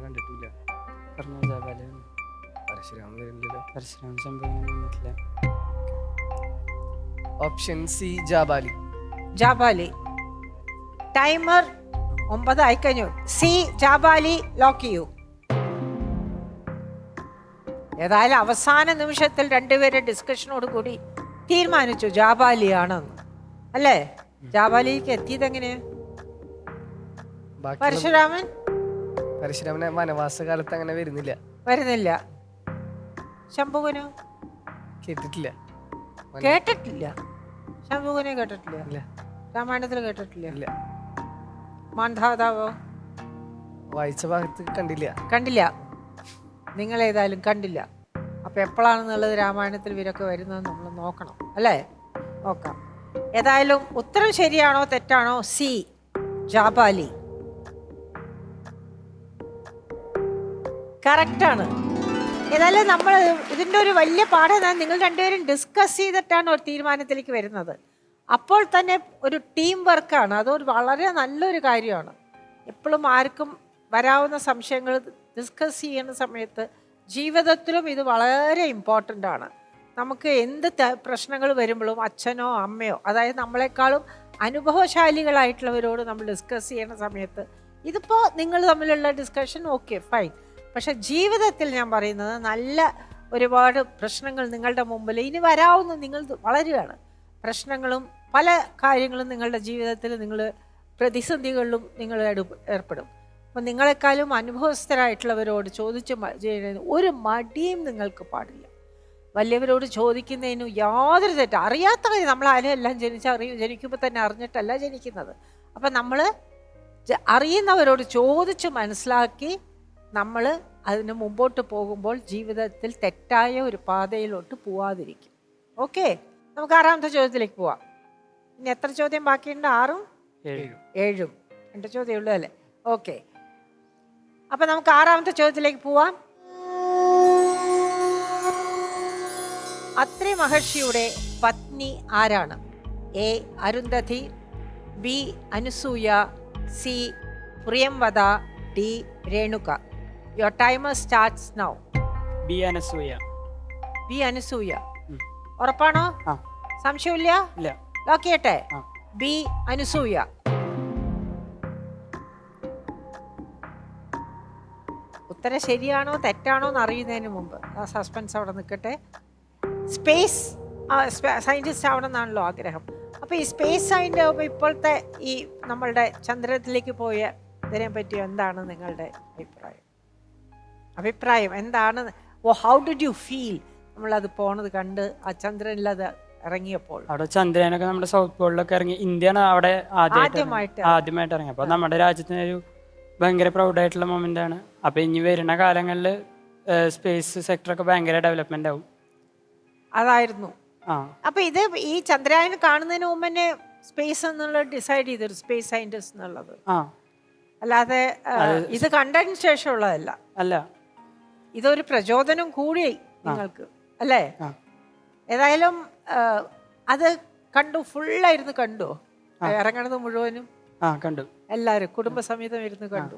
D: കണ്ടിട്ടില്ല.
E: പറഞ്ഞ ജാബാല്.
D: പരശുരാമൻ വരുന്നില്ലല്ലോ.
E: പരശുരാമൻ സംഭവം പറ്റില്ല.
D: Option C Jabali.
C: Jabali. Timer 9 ആയിക്കഴിഞ്ഞു. സി ജാബാലി ലോക്ക് ചെയ്യൂ. ഏതായാലും അവസാന നിമിഷത്തിൽ 2 പേരെ ഡിസ്കഷനോട് കൂടി തീരുമാനിച്ചു ജാബാലിയാണെന്ന് അല്ലേ? ജാബാലിക്ക് എത്തിയത് എങ്ങനെയാ? പരശുരാമൻ
D: പരശുരാമനെ വനവാസ കാലത്ത് അങ്ങനെ
C: വരുന്നില്ല. ശംഭുകനോ?
D: കേട്ടിട്ടില്ല.
C: കേട്ടിട്ടില്ല. ശംഭുകനെ കേട്ടിട്ടില്ല.
D: ഇല്ല.
C: രാമായണത്തിൽ കേട്ടിട്ടില്ല.
D: ഇല്ല.
C: മാണ്ഡാതാവോ?
D: വായിച്ച ഭാഗത്ത്
C: കണ്ടില്ല. നിങ്ങൾ ഏതായാലും കണ്ടില്ല. അപ്പൊ എപ്പോഴാണെന്നുള്ളത് രാമായണത്തിൽ ഇവരൊക്കെ വരുന്നത് നമ്മൾ നോക്കണം അല്ലേ? നോക്കാം. ഏതായാലും ഉത്തരം ശരിയാണോ തെറ്റാണോ? സി ജാബാലി. കറക്റ്റാണ്. ഏതായാലും നമ്മൾ ഇതിൻ്റെ ഒരു വലിയ പാഠം നിങ്ങൾ 2 പേരും ഡിസ്കസ് ചെയ്തിട്ടാണ് ഒരു തീരുമാനത്തിലേക്ക് വരുന്നത്. അപ്പോൾ തന്നെ ഒരു ടീം വർക്കാണ്. അതൊരു വളരെ നല്ലൊരു കാര്യമാണ്. എപ്പോഴും ആർക്കും വരാവുന്ന സംശയങ്ങൾ ഡിസ്കസ് ചെയ്യുന്ന സമയത്ത് ജീവിതത്തിലും ഇത് വളരെ ഇമ്പോർട്ടൻ്റ് ആണ്. നമുക്ക് എന്ത് പ്രശ്നങ്ങൾ വരുമ്പോഴും അച്ഛനോ അമ്മയോ, അതായത് നമ്മളെക്കാളും അനുഭവശാലികളായിട്ടുള്ളവരോട് നമ്മൾ ഡിസ്കസ് ചെയ്യുന്ന സമയത്ത് ഇതിപ്പോൾ നിങ്ങൾ തമ്മിലുള്ള ഡിസ്കഷൻ ഓക്കെ ഫൈൻ, പക്ഷെ ജീവിതത്തിൽ ഞാൻ പറയുന്നത് നല്ല ഒരുപാട് പ്രശ്നങ്ങൾ നിങ്ങളുടെ മുമ്പിൽ ഇനി വരാവുന്ന നിങ്ങൾ വളരുകയാണ്. പ്രശ്നങ്ങളും പല കാര്യങ്ങളും നിങ്ങളുടെ ജീവിതത്തിൽ നിങ്ങൾ പ്രതിസന്ധികളിലും നിങ്ങൾ ഏർപ്പെടും. അപ്പം നിങ്ങളെക്കാളും അനുഭവസ്ഥരായിട്ടുള്ളവരോട് ചോദിച്ച് ചെയ്യുന്നതിന് ഒരു മടിയും നിങ്ങൾക്ക് പാടില്ല. വലിയവരോട് ചോദിക്കുന്നതിന് യാതൊരു തെറ്റ്. അറിയാത്ത കാര്യം നമ്മളാരും എല്ലാം ജനിക്കുമ്പോൾ തന്നെ അറിഞ്ഞിട്ടല്ല ജനിക്കുന്നത്. അപ്പം നമ്മൾ അറിയുന്നവരോട് ചോദിച്ച് മനസ്സിലാക്കി നമ്മൾ അതിന് മുമ്പോട്ട് പോകുമ്പോൾ ജീവിതത്തിൽ തെറ്റായ ഒരു പാതയിലോട്ട് പോവാതിരിക്കും. ഓക്കെ, നമുക്ക് 6ാമത്തെ ചോദ്യത്തിലേക്ക് പോവാം. ഇനി എത്ര ചോദ്യം ബാക്കിയുണ്ട്? 6ഉം 7ഉം 2 ചോദ്യമേ ഉള്ളൂ അല്ലേ? ഓക്കെ, അപ്പം നമുക്ക് 6ാമത്തെ ചോദ്യത്തിലേക്ക് പോവാം. അത്രി മഹർഷിയുടെ പത്നി ആരാണ്? A Arundhati, B Anusuiya, C Priyamvada, D Renuka. Your timer starts now.
E: B Anasuya.
C: B Anusuiya. ഉറപ്പാണോ?
E: ആ.
C: സംശയമില്ല?
E: ഇല്ല.
C: ലോക്ക് ചെയ്യട്ടെ?
E: ആ.
C: ബി അനുസൂയ. ഉത്തരം ശരിയാണോ തെറ്റാണോ എന്ന് അറിയുന്നതിന് മുമ്പ് ആ സസ്പെൻസ് അവിടെ നിൽക്കട്ടെ. സ്പേസ് സയൻറ്റിസ്റ്റ് ആവണമെന്നാണല്ലോ ആഗ്രഹം. അപ്പോൾ ഈ സ്പേസ് സയൻറ്റ് ഇപ്പോഴത്തെ ഈ നമ്മളുടെ ചന്ദ്രനിലേക്ക് പോയ ഇതിനെ പറ്റി എന്താണ് നിങ്ങളുടെ അഭിപ്രായം എന്താണ്? ഹൗ ഡിഡ് യു ഫീൽ നമ്മളത് പോണത് കണ്ട് ആ ചന്ദ്രനിലത് ഇറങ്ങിയപ്പോൾ?
E: അവിടെ ചന്ദ്രയാനൊക്കെ നമ്മുടെ സൗത്ത് പോളിലൊക്കെ ഇറങ്ങി. ഇന്ത്യയാണ് അവിടെ
C: ആദ്യമായിട്ട്
E: ഇറങ്ങി. അപ്പോൾ നമ്മുടെ രാജ്യത്തിനൊരു ഭയങ്കര പ്രൗഡായിട്ടുള്ള മൊമെന്റ് ആണ്. അപ്പോൾ ഇനി വരുന്ന കാലങ്ങളിൽ സ്പേസ് സെക്ടറൊക്കെ ഭയങ്കര ഡെവലപ്മെന്റ് ആവും.
C: അതായിരുന്നു.
E: ആ.
C: അപ്പൊ ഇത് ഈ ചന്ദ്രയാൻ കാണുന്നതിന് മുമ്പ് തന്നെ സ്പേസ് എന്നുള്ളത് ഡിസൈഡ് ചെയ്തൊരു സ്പേസ് സയന്റിസ്റ്റ് എന്നുള്ളത്.
E: ആ.
C: അല്ലാതെ ഇത് കണ്ടതിന് ശേഷമുള്ളതല്ല.
E: അല്ല,
C: ഇതൊരു പ്രചോദനം കൂടി നിങ്ങൾക്ക് അല്ലേ? ഏതായാലും അത് കണ്ടു, ഫുള്ളായിരുന്നു കണ്ടു. ഇറങ്ങണത് മുഴുവനും
E: കണ്ടു.
C: എല്ലാവരും കുടുംബസമേതം ഇരുന്ന് കണ്ടു.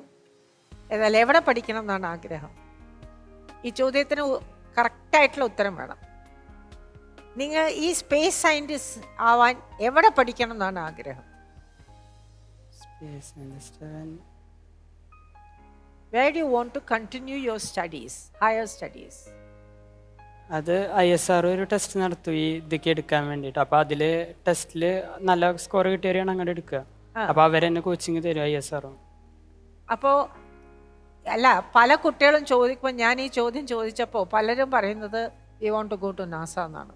C: ഏതായാലും എവിടെ പഠിക്കണം എന്നാണ് ആഗ്രഹം? ഈ ചോദ്യത്തിന് കറക്റ്റായിട്ടുള്ള ഉത്തരം വേണം. നിങ്ങൾ ഈ സ്പേസ് സയന്റിസ്റ്റ് ആവാൻ എവിടെ പഠിക്കണം എന്നാണ് ആഗ്രഹം? Where do you want to continue your studies, higher studies?
E: അത് ISR ഒരു ടെസ്റ്റ് നടത്തും ഈ ഇതൊക്കെ എടുക്കാൻ വേണ്ടിയിട്ട്. അപ്പോൾ അതിൽ ടെസ്റ്റിൽ നല്ല സ്കോർ കിട്ടിയവരെയാണ് അങ്ങോട്ട് എടുക്കുക. അപ്പോൾ അവരെന്നെ കോച്ചിങ് തരും ISR.
C: അപ്പോൾ അല്ല, പല കുട്ടികളും ചോദിക്കുമ്പോൾ ഞാൻ ഈ ചോദ്യം ചോദിച്ചപ്പോൾ പലരും പറയുന്നത് you want to go to NASA എന്നാണ്.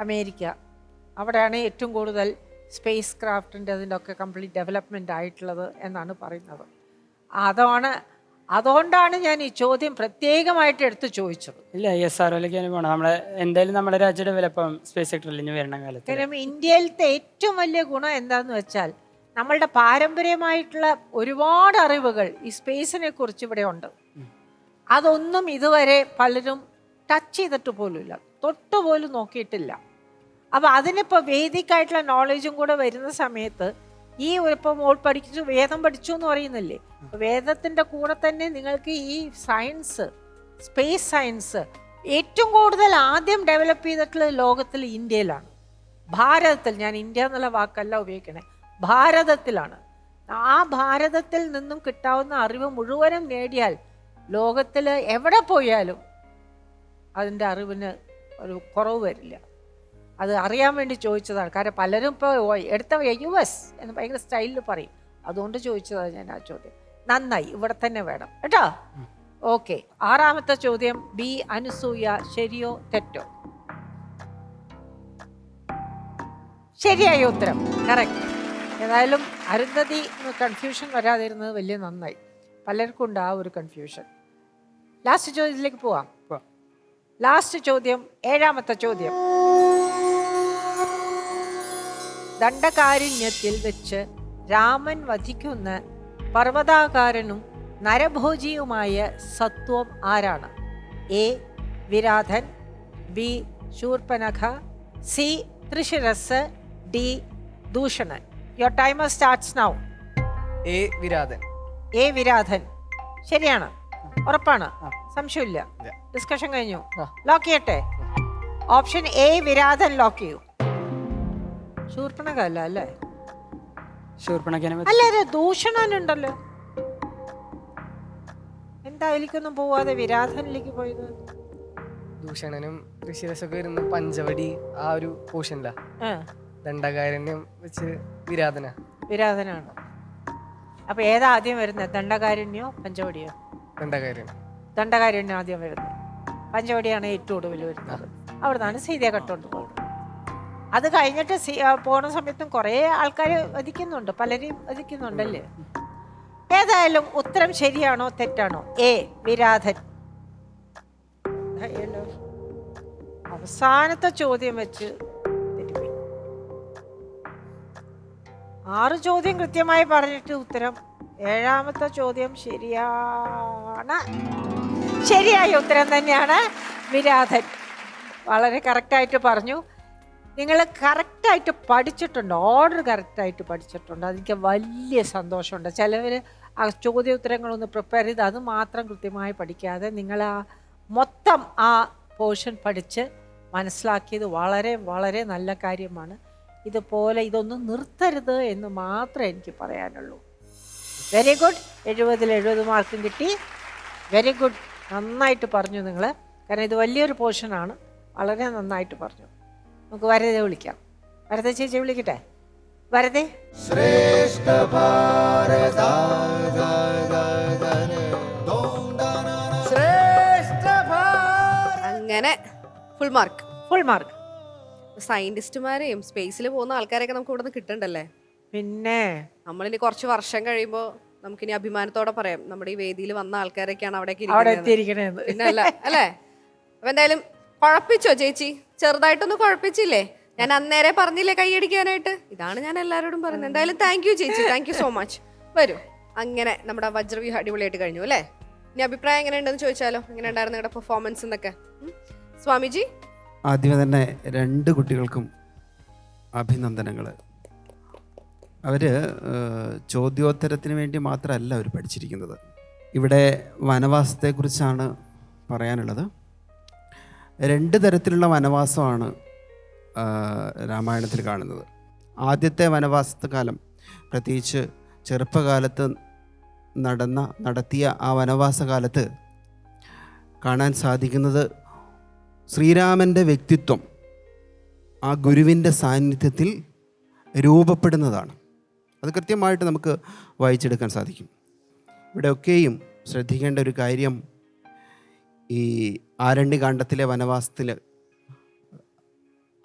C: അമേരിക്ക, അവിടെയാണ് ഏറ്റവും കൂടുതൽ സ്പേസ് ക്രാഫ്റ്റിൻ്റെ അതിൻ്റെ ഒക്കെ കംപ്ലീറ്റ് ഡെവലപ്മെൻ്റ് ആയിട്ടുള്ളത് എന്നാണ് പറയുന്നത്. അതുകൊണ്ടാണ് ഞാൻ ഈ ചോദ്യം പ്രത്യേകമായിട്ട് എടുത്ത് ചോദിച്ചത്.
E: ഇല്ല, ISROയിലേക്കാണ് പോകണം. നമ്മളെ എന്തായാലും നമ്മുടെ രാജ്യം ഡെവലപ്പ് ആവും സ്പേസ് സെക്ടറിൽ ഇനി വരുന്ന കാലത്ത്.
C: കാരണം ഇന്ത്യയിലത്തെ ഏറ്റവും വലിയ ഗുണം എന്താണെന്ന് വെച്ചാൽ നമ്മളുടെ പാരമ്പര്യമായിട്ടുള്ള ഒരുപാട് അറിവുകൾ ഈ സ്പേസിനെ കുറിച്ച് ഇവിടെ ഉണ്ട്. അതൊന്നും ഇതുവരെ പലരും ടച്ച് ചെയ്തിട്ട് പോലുമില്ല, തൊട്ടുപോലും നോക്കിയിട്ടില്ല. അപ്പോൾ അതിനിപ്പോൾ വേദിക്കായിട്ടുള്ള നോളേജും കൂടെ വരുന്ന സമയത്ത് ഈ ഇപ്പോൾ മോൾ പഠിച്ചു വേദം പഠിച്ചു എന്ന് പറയുന്നില്ലേ, വേദത്തിൻ്റെ കൂടെ തന്നെ നിങ്ങൾക്ക് ഈ സയൻസ്, സ്പേസ് സയൻസ് ഏറ്റവും കൂടുതൽ ആദ്യം ഡെവലപ്പ് ചെയ്തിട്ടുള്ളത് ലോകത്തിൽ ഇന്ത്യയിലാണ്, ഭാരതത്തിൽ. ഞാൻ ഇന്ത്യ എന്നുള്ള വാക്കല്ല ഉപയോഗിക്കണേ, ഭാരതത്തിലാണ്. ആ ഭാരതത്തിൽ നിന്നും കിട്ടാവുന്ന അറിവ് മുഴുവനും നേടിയാൽ ലോകത്തിൽ എവിടെ പോയാലും അതിൻ്റെ അറിവിന് ഒരു കുറവ് വരില്ല. അത് അറിയാൻ വേണ്ടി ചോദിച്ചതാണ്. കാരണം പലരും ഇപ്പോൾ എടുത്ത US എന്ന് ഭയങ്കര സ്റ്റൈലിൽ പറയും, അതുകൊണ്ട് ചോദിച്ചതാണ് ഞാൻ ആ ചോദ്യം. നന്നായി, ഇവിടെ തന്നെ വേണം കേട്ടോ. ഓക്കെ, 6ാമത്തെ ചോദ്യം. ബി അനുസൂയ, ശരിയോ തെറ്റോ? ശരിയായ ഉത്തരം, കറക്റ്റ്. ഏതായാലും അരുന്ധതി കൺഫ്യൂഷൻ വരാതിരുന്നത് വലിയ നന്നായി. പലർക്കും ഉണ്ട് ആ ഒരു കൺഫ്യൂഷൻ. ലാസ്റ്റ് ചോദ്യത്തിലേക്ക് പോവാം. ലാസ്റ്റ് ചോദ്യം, 7ാമത്തെ ചോദ്യം. ദണ്ഡകാരണ്യത്തിൽ വെച്ച് രാമൻ വധിക്കുന്ന പർവ്വതാകാരനും നരഭോജിയുമായ സത്വം ആരാണ്? A Viradhan, B Shoorpanakha, C Trishiras, D Dooshanan. Your timer starts now.
D: A Viradhan.
C: A Viradhan ശരിയാണ്, ഉറപ്പാണ്, സംശയമില്ല. ഡിസ്കഷൻ കഴിഞ്ഞു, ലോക്ക് ചെയ്യട്ടെ? ഓപ്ഷൻ എ വിരാധൻ ലോക്ക് ചെയ്യൂ. ശൂർപ്പണഖ അല്ല അല്ലേ? അല്ല, ദൂഷണനുണ്ടല്ലോ. എന്താ അതിലേക്കൊന്നും പോവാതെ വിരാധനിലേക്ക് പോയത്?
D: ദൂഷണനും ഋഷിരസൊക്കെ വരുന്ന പഞ്ചവടി ആ ഒരു പോർഷനില. ദണ്ഡകാരണ്യം വെച്ച് വിരാധനാണ്.
C: വിരാധനാണ്. അപ്പോൾ ഏതാ ആദ്യം വരുന്നത്, ദണ്ഡകാരുണ്യോ പഞ്ചവടിയോ?
D: എന്താ കാര്യം?
C: ദണ്ഡകാരുണ്യം ആദ്യം വരുന്നത്, പഞ്ചവടിയാണ് ഏറ്റവും ഒടുവിൽ വരുന്നത്. അവിടുന്നാണ് സീതയെ കട്ടുകൊണ്ട് പോകുന്നത്. അത് കഴിഞ്ഞിട്ട് പോണ സമയത്തും കുറേ ആൾക്കാർ വധിക്കുന്നുണ്ട്, പലരെയും വധിക്കുന്നുണ്ടല്ലേ. ഏതായാലും ഉത്തരം ശരിയാണോ തെറ്റാണോ? എ വിരാധൻ. അവസാനത്തെ ചോദ്യം വെച്ച് തെറ്റിപ്പോയി. 6 ചോദ്യം കൃത്യമായി പറഞ്ഞിട്ട് ഉത്തരം 7ാമത്തെ ചോദ്യം ശരിയാണ്. ശരിയായ ഉത്തരം തന്നെയാണ് വിരാധൻ. വളരെ കറക്റ്റായിട്ട് പറഞ്ഞു. നിങ്ങൾ കറക്റ്റായിട്ട് പഠിച്ചിട്ടുണ്ട്, ഓർഡർ കറക്റ്റായിട്ട് പഠിച്ചിട്ടുണ്ട്. അതെനിക്ക് വലിയ സന്തോഷമുണ്ട്. ചിലവർ ആ ചോദ്യോത്തരങ്ങളൊന്ന് പ്രിപ്പയർ ചെയ്ത് അത് മാത്രം കൃത്യമായി പഠിക്കാതെ നിങ്ങൾ ആ മൊത്തം ആ പോർഷൻ പഠിച്ച് മനസ്സിലാക്കിയത് വളരെ വളരെ നല്ല കാര്യമാണ്. ഇതുപോലെ ഇതൊന്നും നിർത്തരുത് എന്ന് മാത്രമേ എനിക്ക് പറയാനുള്ളൂ. Very good. 70-ൽ 70 മാർക്കും കിട്ടി. Very good. നന്നായിട്ട് പറഞ്ഞു നിങ്ങൾ. കാരണം ഇത് വലിയൊരു പോർഷനാണ്. വളരെ നന്നായിട്ട് പറഞ്ഞു. നമുക്ക് വരതെ വിളിക്കാം. വരതെ ചേച്ചി വിളിക്കട്ടെ. വരതെ.
A: അങ്ങനെ ഫുൾ മാർക്ക്.
C: Full mark.
A: സയന്റിസ്റ്റുമാരെയും സ്പേസിൽ പോകുന്ന ആൾക്കാരെയൊക്കെ നമുക്ക് ഇവിടെ നിന്ന് കിട്ടണ്ടല്ലേ.
C: പിന്നെ
A: നമ്മളിനി കുറച്ച് വർഷം കഴിയുമ്പോൾ നമുക്കിനി അഭിമാനത്തോടെ പറയാം നമ്മുടെ ഈ വേദിയിൽ വന്ന ആൾക്കാരൊക്കെയാണ് അവിടേക്ക്
C: അവിടെ
A: ഇരിക്കുന്നത്.
C: എത്തിയിരിക്കണേന്ന്.
A: പിന്നെ അല്ല അല്ലേ. അപ്പൊ എന്തായാലും കുഴപ്പിച്ചോ ചേച്ചി? ചെറുതായിട്ടൊന്ന് കുഴപ്പിച്ചില്ലേ? ഞാൻ അന്നേരെ പറഞ്ഞില്ലേ കൈയടിക്കാനായിട്ട്. ഇതാണ് ഞാൻ എല്ലാവരോടും പറയുന്നത്. എന്തായാലും താങ്ക് യു ചേച്ചി, താങ്ക് യു സോ മച്ച്. വരൂ. അങ്ങനെ നമ്മുടെ വജ്രവ്യൂഹം അടിപൊളിയായിട്ട് കഴിഞ്ഞു അല്ലേ. ഇനി അഭിപ്രായം എങ്ങനെയുണ്ടെന്ന് ചോദിച്ചാലോ? എങ്ങനെ ഉണ്ടായിരുന്നു നിങ്ങളുടെ പെർഫോമൻസ് എന്നൊക്കെ? സ്വാമിജി.
F: ആദ്യമേ തന്നെ 2 കുട്ടികൾക്കും അഭിനന്ദനങ്ങൾ. അവർ ചോദ്യോത്തരത്തിന് വേണ്ടി മാത്രമല്ല അവർ പഠിച്ചിരിക്കുന്നത്. ഇവിടെ വനവാസത്തെക്കുറിച്ചാണ് പറയാനുള്ളത്. 2 തരത്തിലുള്ള വനവാസമാണ് രാമായണത്തിൽ കാണുന്നത്. ആദ്യത്തെ വനവാസത്തെ കാലം, പ്രത്യേകിച്ച് ചെറുപ്പകാലത്ത് നടത്തിയ ആ വനവാസകാലത്ത് കാണാൻ സാധിക്കുന്നത് ശ്രീരാമൻ്റെ വ്യക്തിത്വം ആ ഗുരുവിൻ്റെ സാന്നിധ്യത്തിൽ രൂപപ്പെടുന്നതാണ്. അത് കൃത്യമായിട്ട് നമുക്ക് വായിച്ചെടുക്കാൻ സാധിക്കും. ഇവിടെയൊക്കെയും ശ്രദ്ധിക്കേണ്ട ഒരു കാര്യം, ഈ ആരണ്യകാണ്ഡത്തിലെ വനവാസത്തിൽ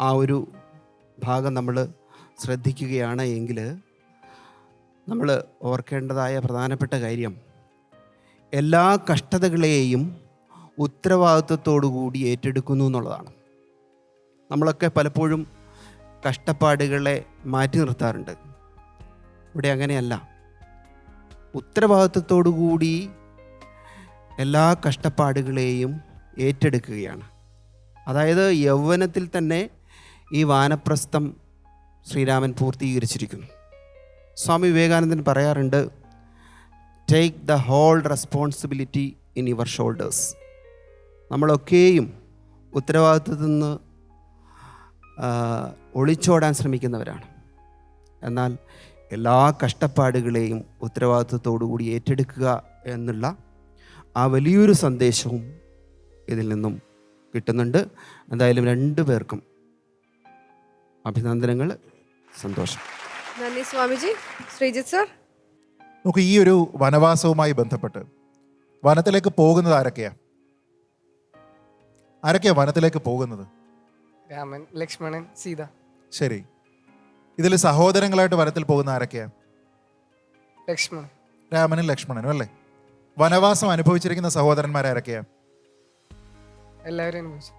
F: ആ ഒരു ഭാഗം നമ്മൾ ശ്രദ്ധിക്കുകയാണ് എങ്കിൽ നമ്മൾ ഓർക്കേണ്ടതായ പ്രധാനപ്പെട്ട കാര്യം, എല്ലാ കഷ്ടതകളെയും ഉത്തരവാദിത്വത്തോടുകൂടി ഏറ്റെടുക്കുന്നു എന്നുള്ളതാണ്. നമ്മളൊക്കെ പലപ്പോഴും കഷ്ടപ്പാടുകളെ മാറ്റി നിർത്താറുണ്ട്. ഇവിടെ അങ്ങനെയല്ല. ഉത്തരവാദിത്വത്തോടുകൂടി എല്ലാ കഷ്ടപ്പാടുകളെയും ഏറ്റെടുക്കുകയാണ്. അതായത് യൗവനത്തിൽ തന്നെ ഈ വാനപ്രസ്ഥം ശ്രീരാമൻ പൂർത്തീകരിച്ചിരിക്കുന്നു. സ്വാമി വിവേകാനന്ദൻ പറയാറുണ്ട്, take the whole responsibility in your shoulders. നമ്മളൊക്കെയും ഉത്തരവാദിത്വത്തിൽ നിന്ന് ഒളിച്ചോടാൻ ശ്രമിക്കുന്നവരാണ്. എന്നാൽ എല്ലാ കഷ്ടപ്പാടുകളെയും ഉത്തരവാദിത്വത്തോടുകൂടി ഏറ്റെടുക്കുക എന്നുള്ള ആ വലിയൊരു സന്ദേശവും ഇതിൽ നിന്നും കിട്ടുന്നുണ്ട്. എന്തായാലും 2 പേർക്കും അഭിനന്ദനങ്ങൾ. സന്തോഷം.
A: നന്ദി സ്വാമിജി. ശ്രീജിത്ത് സർ.
G: നമുക്ക് ഈ ഒരു വനവാസവുമായി ബന്ധപ്പെട്ട് വനത്തിലേക്ക് പോകുന്നത് ആരൊക്കെയാ വനത്തിലേക്ക് പോകുന്നത്?
D: രാമൻ, ലക്ഷ്മണൻ, സീത.
G: ശരി. ഇതിൽ സഹോദരങ്ങളായിട്ട് വനത്തിൽ പോകുന്ന ആരൊക്കെയാ?
D: ലക്ഷ്മണൻ.
G: രാമനും ലക്ഷ്മണനും അല്ലേ? വനവാസം അനുഭവിച്ചിരിക്കുന്ന സഹോദരന്മാരാരൊക്കെയാ?
D: എല്ലാവരും അനുഭവിച്ചു.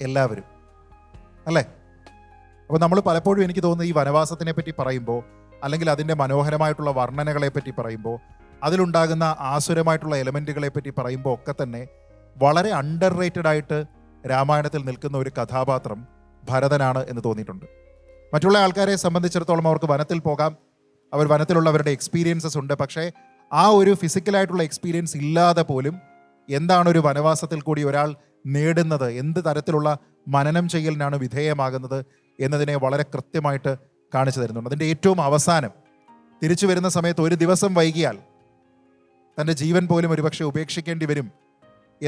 G: എല്ലാവരും അല്ലേ? അപ്പോൾ നമ്മൾ പലപ്പോഴും എനിക്ക് തോന്നുന്നു ഈ വനവാസത്തിനെ പറ്റി പറയുമ്പോൾ, അല്ലെങ്കിൽ അതിൻ്റെ മനോഹരമായിട്ടുള്ള വർണ്ണനകളെ പറ്റി പറയുമ്പോൾ, അതിലുണ്ടാകുന്ന ആസുരമായിട്ടുള്ള എലമെൻറ്റുകളെ പറ്റി പറയുമ്പോൾ ഒക്കെ തന്നെ വളരെ അണ്ടർ റേറ്റഡ് ആയിട്ട് രാമായണത്തിൽ നിൽക്കുന്ന ഒരു കഥാപാത്രം ഭരതനാണ് എന്ന് തോന്നിയിട്ടുണ്ട്. മറ്റുള്ള ആൾക്കാരെ സംബന്ധിച്ചിടത്തോളം അവർക്ക് വനത്തിൽ പോകാം, അവർ വനത്തിലുള്ളവരുടെ എക്സ്പീരിയൻസസ് ഉണ്ട്. പക്ഷേ ആ ഒരു ഫിസിക്കലായിട്ടുള്ള എക്സ്പീരിയൻസ് ഇല്ലാതെ പോലും എന്താണ് ഒരു വനവാസത്തിൽ കൂടി ഒരാൾ നേടുന്നത്, എന്ത് തരത്തിലുള്ള മനനം ചെയ്യലിനാണ് വിധേയമാകുന്നത് എന്നതിനെ വളരെ കൃത്യമായിട്ട് കാണിച്ചു തരുന്നുണ്ട്. അതിൻ്റെ ഏറ്റവും അവസാനം തിരിച്ചു വരുന്ന സമയത്ത് ഒരു ദിവസം വൈകിയാൽ തൻ്റെ ജീവൻ പോലും ഒരുപക്ഷെ ഉപേക്ഷിക്കേണ്ടി വരും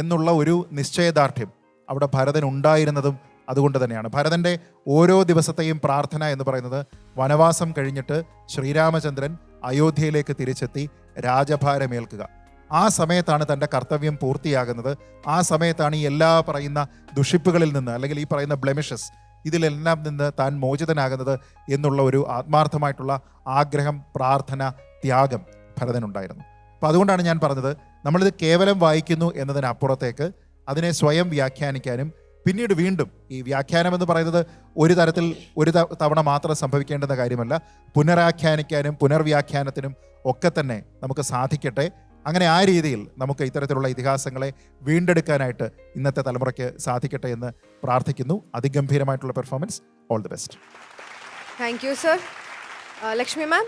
G: എന്നുള്ള ഒരു നിശ്ചയദാർഢ്യം അവിടെ ഭരതൻ ഉണ്ടായിരുന്നതും അതുകൊണ്ട് തന്നെയാണ്. ഭരതൻ്റെ ഓരോ ദിവസത്തെയും പ്രാർത്ഥന എന്ന് പറയുന്നത് വനവാസം കഴിഞ്ഞിട്ട് ശ്രീരാമചന്ദ്രൻ അയോധ്യയിലേക്ക് തിരിച്ചെത്തി രാജഭാരമേൽക്കുക. ആ സമയത്താണ് തൻ്റെ കർത്തവ്യം പൂർത്തിയാകുന്നത്. ആ സമയത്താണ് ഈ എല്ലാ പറയുന്ന ദുഷിപ്പുകളിൽ നിന്ന്, അല്ലെങ്കിൽ ഈ പറയുന്ന ബ്ലെമിഷസ്, ഇതിലെല്ലാം നിന്ന് താൻ മോചിതനാകുന്നത് എന്നുള്ള ഒരു ആത്മാർത്ഥമായിട്ടുള്ള ആഗ്രഹം, പ്രാർത്ഥന, ത്യാഗം ഭരതനുണ്ടായിരുന്നു. അപ്പോൾ അതുകൊണ്ടാണ് ഞാൻ പറഞ്ഞത്, നമ്മളിത് കേവലം വായിക്കുന്നു എന്നതിനപ്പുറത്തേക്ക് അതിനെ സ്വയം വ്യാഖ്യാനിക്കാനും, പിന്നീട് വീണ്ടും ഈ വ്യാഖ്യാനം എന്ന് പറയുന്നത് ഒരു തരത്തിൽ ഒരു തവണ മാത്രം സംഭവിക്കേണ്ടുന്ന കാര്യമല്ല, പുനരാഖ്യാനിക്കാനും പുനർവ്യാഖ്യാനത്തിനും ഒക്കെ തന്നെ നമുക്ക് സാധിക്കട്ടെ. അങ്ങനെ ആ രീതിയിൽ നമുക്ക് ഇത്തരത്തിലുള്ള ഇതിഹാസങ്ങളെ വീണ്ടെടുക്കാനായിട്ട് ഇന്നത്തെ തലമുറയ്ക്ക് സാധിക്കട്ടെ എന്ന് പ്രാർത്ഥിക്കുന്നു. അതിഗംഭീരമായിട്ടുള്ള performance. All the best.
A: Thank you sir. Lakshmi ma'am.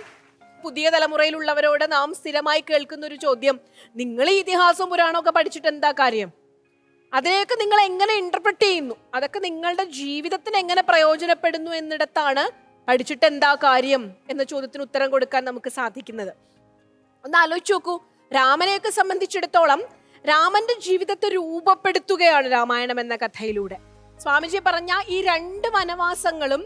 H: പുതിയ തലമുറയിലുള്ളവരോട് നാം സ്ഥിരമായി കേൾക്കുന്ന ഒരു ചോദ്യം, നിങ്ങൾ ഈ ഇതിഹാസവും പുരാണമൊക്കെ പഠിച്ചിട്ട് എന്താ കാര്യം? അതിനെയൊക്കെ നിങ്ങൾ എങ്ങനെ ഇന്റർപ്രറ്റ് ചെയ്യുന്നു? അതൊക്കെ നിങ്ങളുടെ ജീവിതത്തിന് എങ്ങനെ പ്രയോജനപ്പെടുന്നു എന്നിടത്താണ് പഠിച്ചിട്ട് എന്താ കാര്യം എന്ന ചോദ്യത്തിന് ഉത്തരം കൊടുക്കാൻ നമുക്ക് സാധിക്കുന്നത്. ഒന്ന് ആലോചിച്ച് നോക്കൂ, രാമനെയൊക്കെ സംബന്ധിച്ചിടത്തോളം രാമന്റെ ജീവിതത്തെ രൂപപ്പെടുത്തുകയാണ് രാമായണം എന്ന കഥയിലൂടെ. സ്വാമിജി പറഞ്ഞ ഈ 2 വനവാസങ്ങളും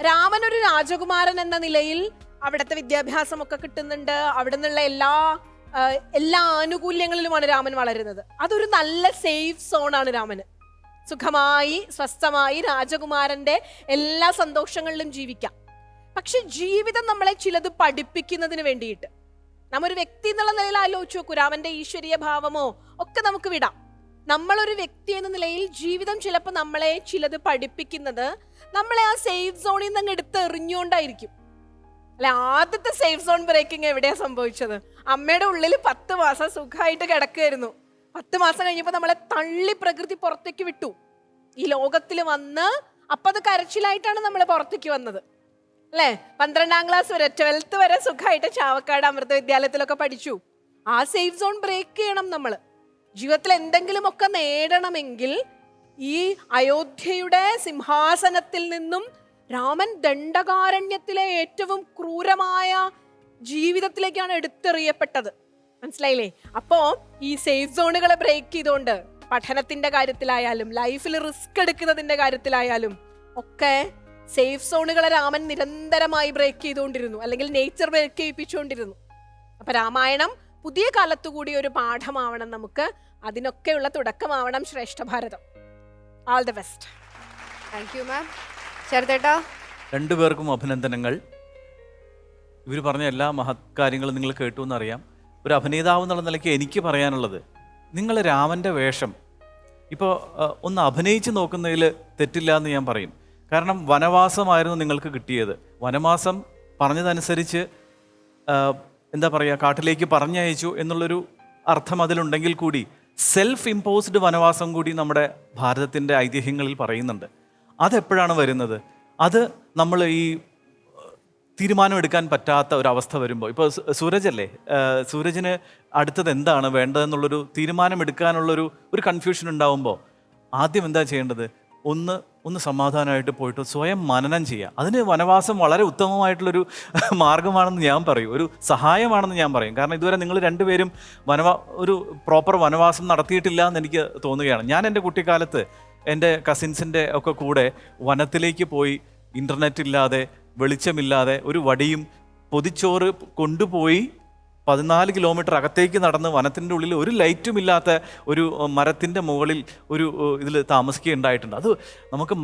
H: രാമൻ ഒരു രാജകുമാരൻ എന്ന നിലയിൽ അവിടുത്തെ വിദ്യാഭ്യാസമൊക്കെ കിട്ടുന്നുണ്ട്, അവിടെ നിന്നുള്ള എല്ലാ ആനുകൂല്യങ്ങളിലുമാണ് രാമൻ വളരുന്നത്. അതൊരു നല്ല സേഫ് സോണാണ് രാമന്. സുഖമായി സ്വസ്ഥമായി രാജകുമാരന്റെ എല്ലാ സന്തോഷങ്ങളിലും ജീവിക്കാം. പക്ഷെ ജീവിതം നമ്മളെ ചിലത് പഠിപ്പിക്കുന്നതിന് വേണ്ടിയിട്ട്, നമ്മൊരു വ്യക്തി എന്നുള്ള നിലയിൽ ആലോചിച്ച് നോക്കൂ, രാമന്റെ ഈശ്വരീയ ഭാവമോ ഒക്കെ നമുക്ക് വിടാം. നമ്മളൊരു വ്യക്തി എന്ന നിലയിൽ ജീവിതം ചിലപ്പോൾ നമ്മളെ ചിലത് പഠിപ്പിക്കുന്നത് നമ്മളെ ആ സേഫ് സോണിൽ നിന്ന് എടുത്ത് എറിഞ്ഞുകൊണ്ടായിരിക്കും. അല്ലെ, ആദ്യത്തെ സേഫ് സോൺ ബ്രേക്കിംഗ് എവിടെയാ സംഭവിച്ചത്? അമ്മയുടെ ഉള്ളിൽ 10 മാസം സുഖമായിട്ട് കിടക്കുകയായിരുന്നു. 10 മാസം കഴിഞ്ഞപ്പോൾ നമ്മളെ തള്ളി പ്രകൃതി പുറത്തേക്ക് വിട്ടു. ഈ ലോകത്തിൽ വന്ന് അപ്പം അത് കരച്ചിലായിട്ടാണ് നമ്മൾ പുറത്തേക്ക് വന്നത്. അല്ലേ, 12ാം ക്ലാസ് വരെ 12th വരെ സുഖമായിട്ട് ചാവക്കാട് അമൃത വിദ്യാലയത്തിലൊക്കെ പഠിച്ചു. ആ സേഫ് സോൺ ബ്രേക്ക് ചെയ്യണം നമ്മൾ. ജീവിതത്തിൽ എന്തെങ്കിലുമൊക്കെ നേടണമെങ്കിൽ ഈ അയോധ്യയുടെ സിംഹാസനത്തിൽ നിന്നും രാമൻ ദണ്ഡകാരണ്യത്തിലെ ഏറ്റവും ക്രൂരമായ ജീവിതത്തിലേക്കാണ് എടുത്തെറിയപ്പെട്ടത്. മനസ്സിലായില്ലേ? അപ്പോ ഈ സേഫ് സോണുകളെ ബ്രേക്ക് ചെയ്തുകൊണ്ട് പഠനത്തിന്റെ കാര്യത്തിലായാലും ലൈഫിൽ റിസ്ക് എടുക്കുന്നതിന്റെ കാര്യത്തിലായാലും ഒക്കെ സേഫ് സോണുകളെ രാമൻ നിരന്തരമായി ബ്രേക്ക് ചെയ്തുകൊണ്ടിരുന്നു, അല്ലെങ്കിൽ നേച്ചർ ബ്രേക്ക് ചെയ്യിപ്പിച്ചുകൊണ്ടിരുന്നു. അപ്പൊ രാമായണം പുതിയ കാലത്തുകൂടി ഒരു പാഠമാവണം നമുക്ക്. അതിനൊക്കെയുള്ള തുടക്കമാവണം ശ്രേഷ്ഠ Bharatam. All the best.
A: Thank you ma'am. ശരത്തേട്ടാ.
B: 2 പേർക്കും അഭിനന്ദനങ്ങൾ. ഇവർ പറഞ്ഞ എല്ലാ മഹത് കാര്യങ്ങളും നിങ്ങൾ കേട്ടു എന്നറിയാം. ഒരു അഭിനേതാവ് എന്നുള്ള നിലയ്ക്ക് എനിക്ക് പറയാനുള്ളത്, നിങ്ങൾ രാമൻ്റെ വേഷം ഇപ്പോൾ ഒന്ന് അഭിനയിച്ച് നോക്കുന്നതിൽ തെറ്റില്ല എന്ന് ഞാൻ പറയും. കാരണം വനവാസമായിരുന്നു നിങ്ങൾക്ക് കിട്ടിയത്. വനവാസം പറഞ്ഞതനുസരിച്ച് എന്താ പറയുക, കാട്ടിലേക്ക് പറഞ്ഞയച്ചു എന്നുള്ളൊരു അർത്ഥം അതിലുണ്ടെങ്കിൽ കൂടി സെൽഫ് ഇമ്പോസ്ഡ് വനവാസം കൂടി നമ്മുടെ ഭാരതത്തിൻ്റെ ഐതിഹ്യങ്ങളിൽ പറയുന്നുണ്ട്. അതെപ്പോഴാണ് വരുന്നത്? അത് നമ്മൾ ഈ തീരുമാനമെടുക്കാൻ പറ്റാത്ത ഒരവസ്ഥ വരുമ്പോൾ, ഇപ്പോൾ സൂരജല്ലേ, സൂരജിന് അടുത്തത് എന്താണ് വേണ്ടതെന്നുള്ളൊരു തീരുമാനമെടുക്കാനുള്ളൊരു കൺഫ്യൂഷൻ ഉണ്ടാവുമ്പോൾ ആദ്യം എന്താ ചെയ്യേണ്ടത്? ഒന്ന് സമാധാനമായിട്ട് പോയിട്ട് സ്വയം മനനം ചെയ്യുക. അതിന് വനവാസം വളരെ ഉത്തമമായിട്ടുള്ളൊരു മാർഗമാണെന്ന് ഞാൻ പറയും, ഒരു സഹായമാണെന്ന് ഞാൻ പറയും. കാരണം ഇതുവരെ നിങ്ങൾ 2 പേരും ഒരു പ്രോപ്പർ വനവാസം നടത്തിയിട്ടില്ല എന്ന് എനിക്ക് തോന്നുകയാണ്. ഞാൻ എൻ്റെ കുട്ടിക്കാലത്ത് എൻ്റെ കസിൻസിൻ്റെ ഒക്കെ കൂടെ വനത്തിലേക്ക് പോയി, ഇൻ്റർനെറ്റ് ഇല്ലാതെ വെളിച്ചമില്ലാതെ ഒരു വടിയും പൊതിച്ചോറ് കൊണ്ടുപോയി 14 കിലോമീറ്റർ അകത്തേക്ക് നടന്ന് വനത്തിൻ്റെ ഉള്ളിൽ ഒരു ലൈറ്റും ഇല്ലാത്ത ഒരു മരത്തിൻ്റെ മുകളിൽ ഒരു ഇതിൽ താമസിക്കുകയുണ്ടായിട്ടുണ്ട്. അത് നമുക്ക്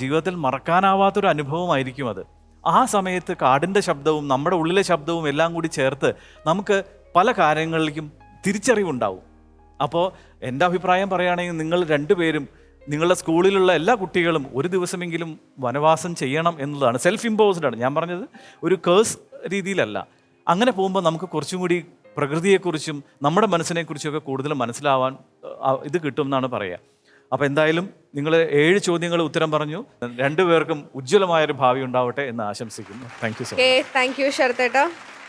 B: ജീവിതത്തിൽ മറക്കാനാവാത്തൊരു അനുഭവമായിരിക്കും അത്. ആ സമയത്ത് കാടിൻ്റെ ശബ്ദവും നമ്മുടെ ഉള്ളിലെ ശബ്ദവും എല്ലാം കൂടി ചേർത്ത് നമുക്ക് പല കാര്യങ്ങളിലേക്കും തിരിച്ചറിവുണ്ടാവും. അപ്പോൾ എൻ്റെ അഭിപ്രായം പറയുകയാണെങ്കിൽ നിങ്ങൾ 2 പേരും, നിങ്ങളുടെ സ്കൂളിലുള്ള എല്ലാ കുട്ടികളും ഒരു ദിവസമെങ്കിലും വനവാസം ചെയ്യണം എന്നുള്ളതാണ്. സെൽഫ് ഇമ്പോസ്ഡ് ആണ് ഞാൻ പറഞ്ഞത്, ഒരു കേഴ്സ് രീതിയിലല്ല. അങ്ങനെ പോകുമ്പോൾ നമുക്ക് കുറച്ചും കൂടി പ്രകൃതിയെക്കുറിച്ചും നമ്മുടെ മനസ്സിനെക്കുറിച്ചൊക്കെ കൂടുതൽ മനസ്സിലാവാൻ ഇത് കിട്ടും എന്നാണ് പറയുക. അപ്പോൾ എന്തായാലും നിങ്ങൾ 7 ചോദ്യങ്ങൾ ഉത്തരം പറഞ്ഞു. 2 പേർക്കും ഉജ്ജ്വലമായൊരു ഭാവി ഉണ്ടാവട്ടെ എന്ന് ആശംസിക്കുന്നു. Thank you so much.
A: Thank you ശരത്തേട്ടാ.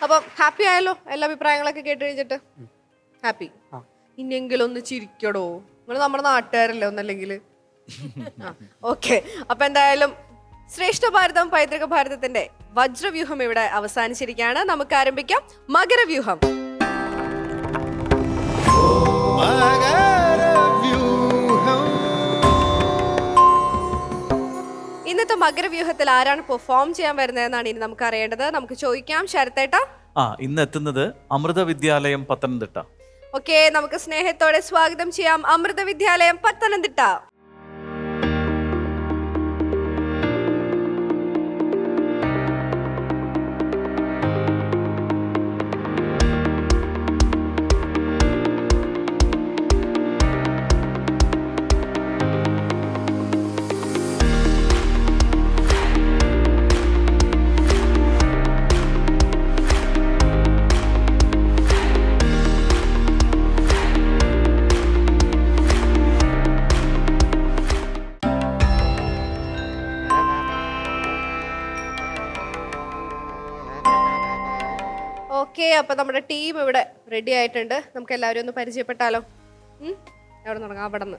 A: അപ്പം ഹാപ്പി ആയല്ലോ? എല്ലാ അഭിപ്രായങ്ങളൊക്കെ കേട്ട് കഴിഞ്ഞിട്ട് ഹാപ്പി? ഇനിയെങ്കിലും ഒന്ന് ചിരിക്കടോ, നിങ്ങൾ നമ്മുടെ നാട്ടുകാരല്ലേ ഒന്നല്ലെങ്കിൽ. ഓക്കെ, അപ്പൊ എന്തായാലും ശ്രേഷ്ഠ ഭാരതം പൈതൃക ഭാരതത്തിന്റെ വജ്രവ്യൂഹം ഇവിടെ അവസാനിച്ചിരിക്കുകയാണ്. നമുക്ക് ആരംഭിക്കാം മകരവ്യൂഹം. ഇന്നത്തെ മകരവ്യൂഹത്തിൽ ആരാണ് പെർഫോം ചെയ്യാൻ വരുന്നതെന്നാണ് ഇനി നമുക്ക് അറിയേണ്ടത്. നമുക്ക് ചോദിക്കാം. ശരത്തേട്ടാ,
B: ഇന്ന് എത്തുന്നത് അമൃത വിദ്യാലയം പത്തനംതിട്ട.
A: ഓക്കെ, നമുക്ക് സ്നേഹത്തോടെ സ്വാഗതം ചെയ്യാം അമൃത വിദ്യാലയം പത്തനംതിട്ട. ഓക്കെ, അപ്പൊ നമ്മുടെ ടീം ഇവിടെ റെഡി ആയിട്ടുണ്ട്. നമുക്ക് എല്ലാവരും ഒന്ന് പരിചയപ്പെട്ടാലോ? എവിടെ തുടങ്ങാം? അവിടെ നിന്ന്.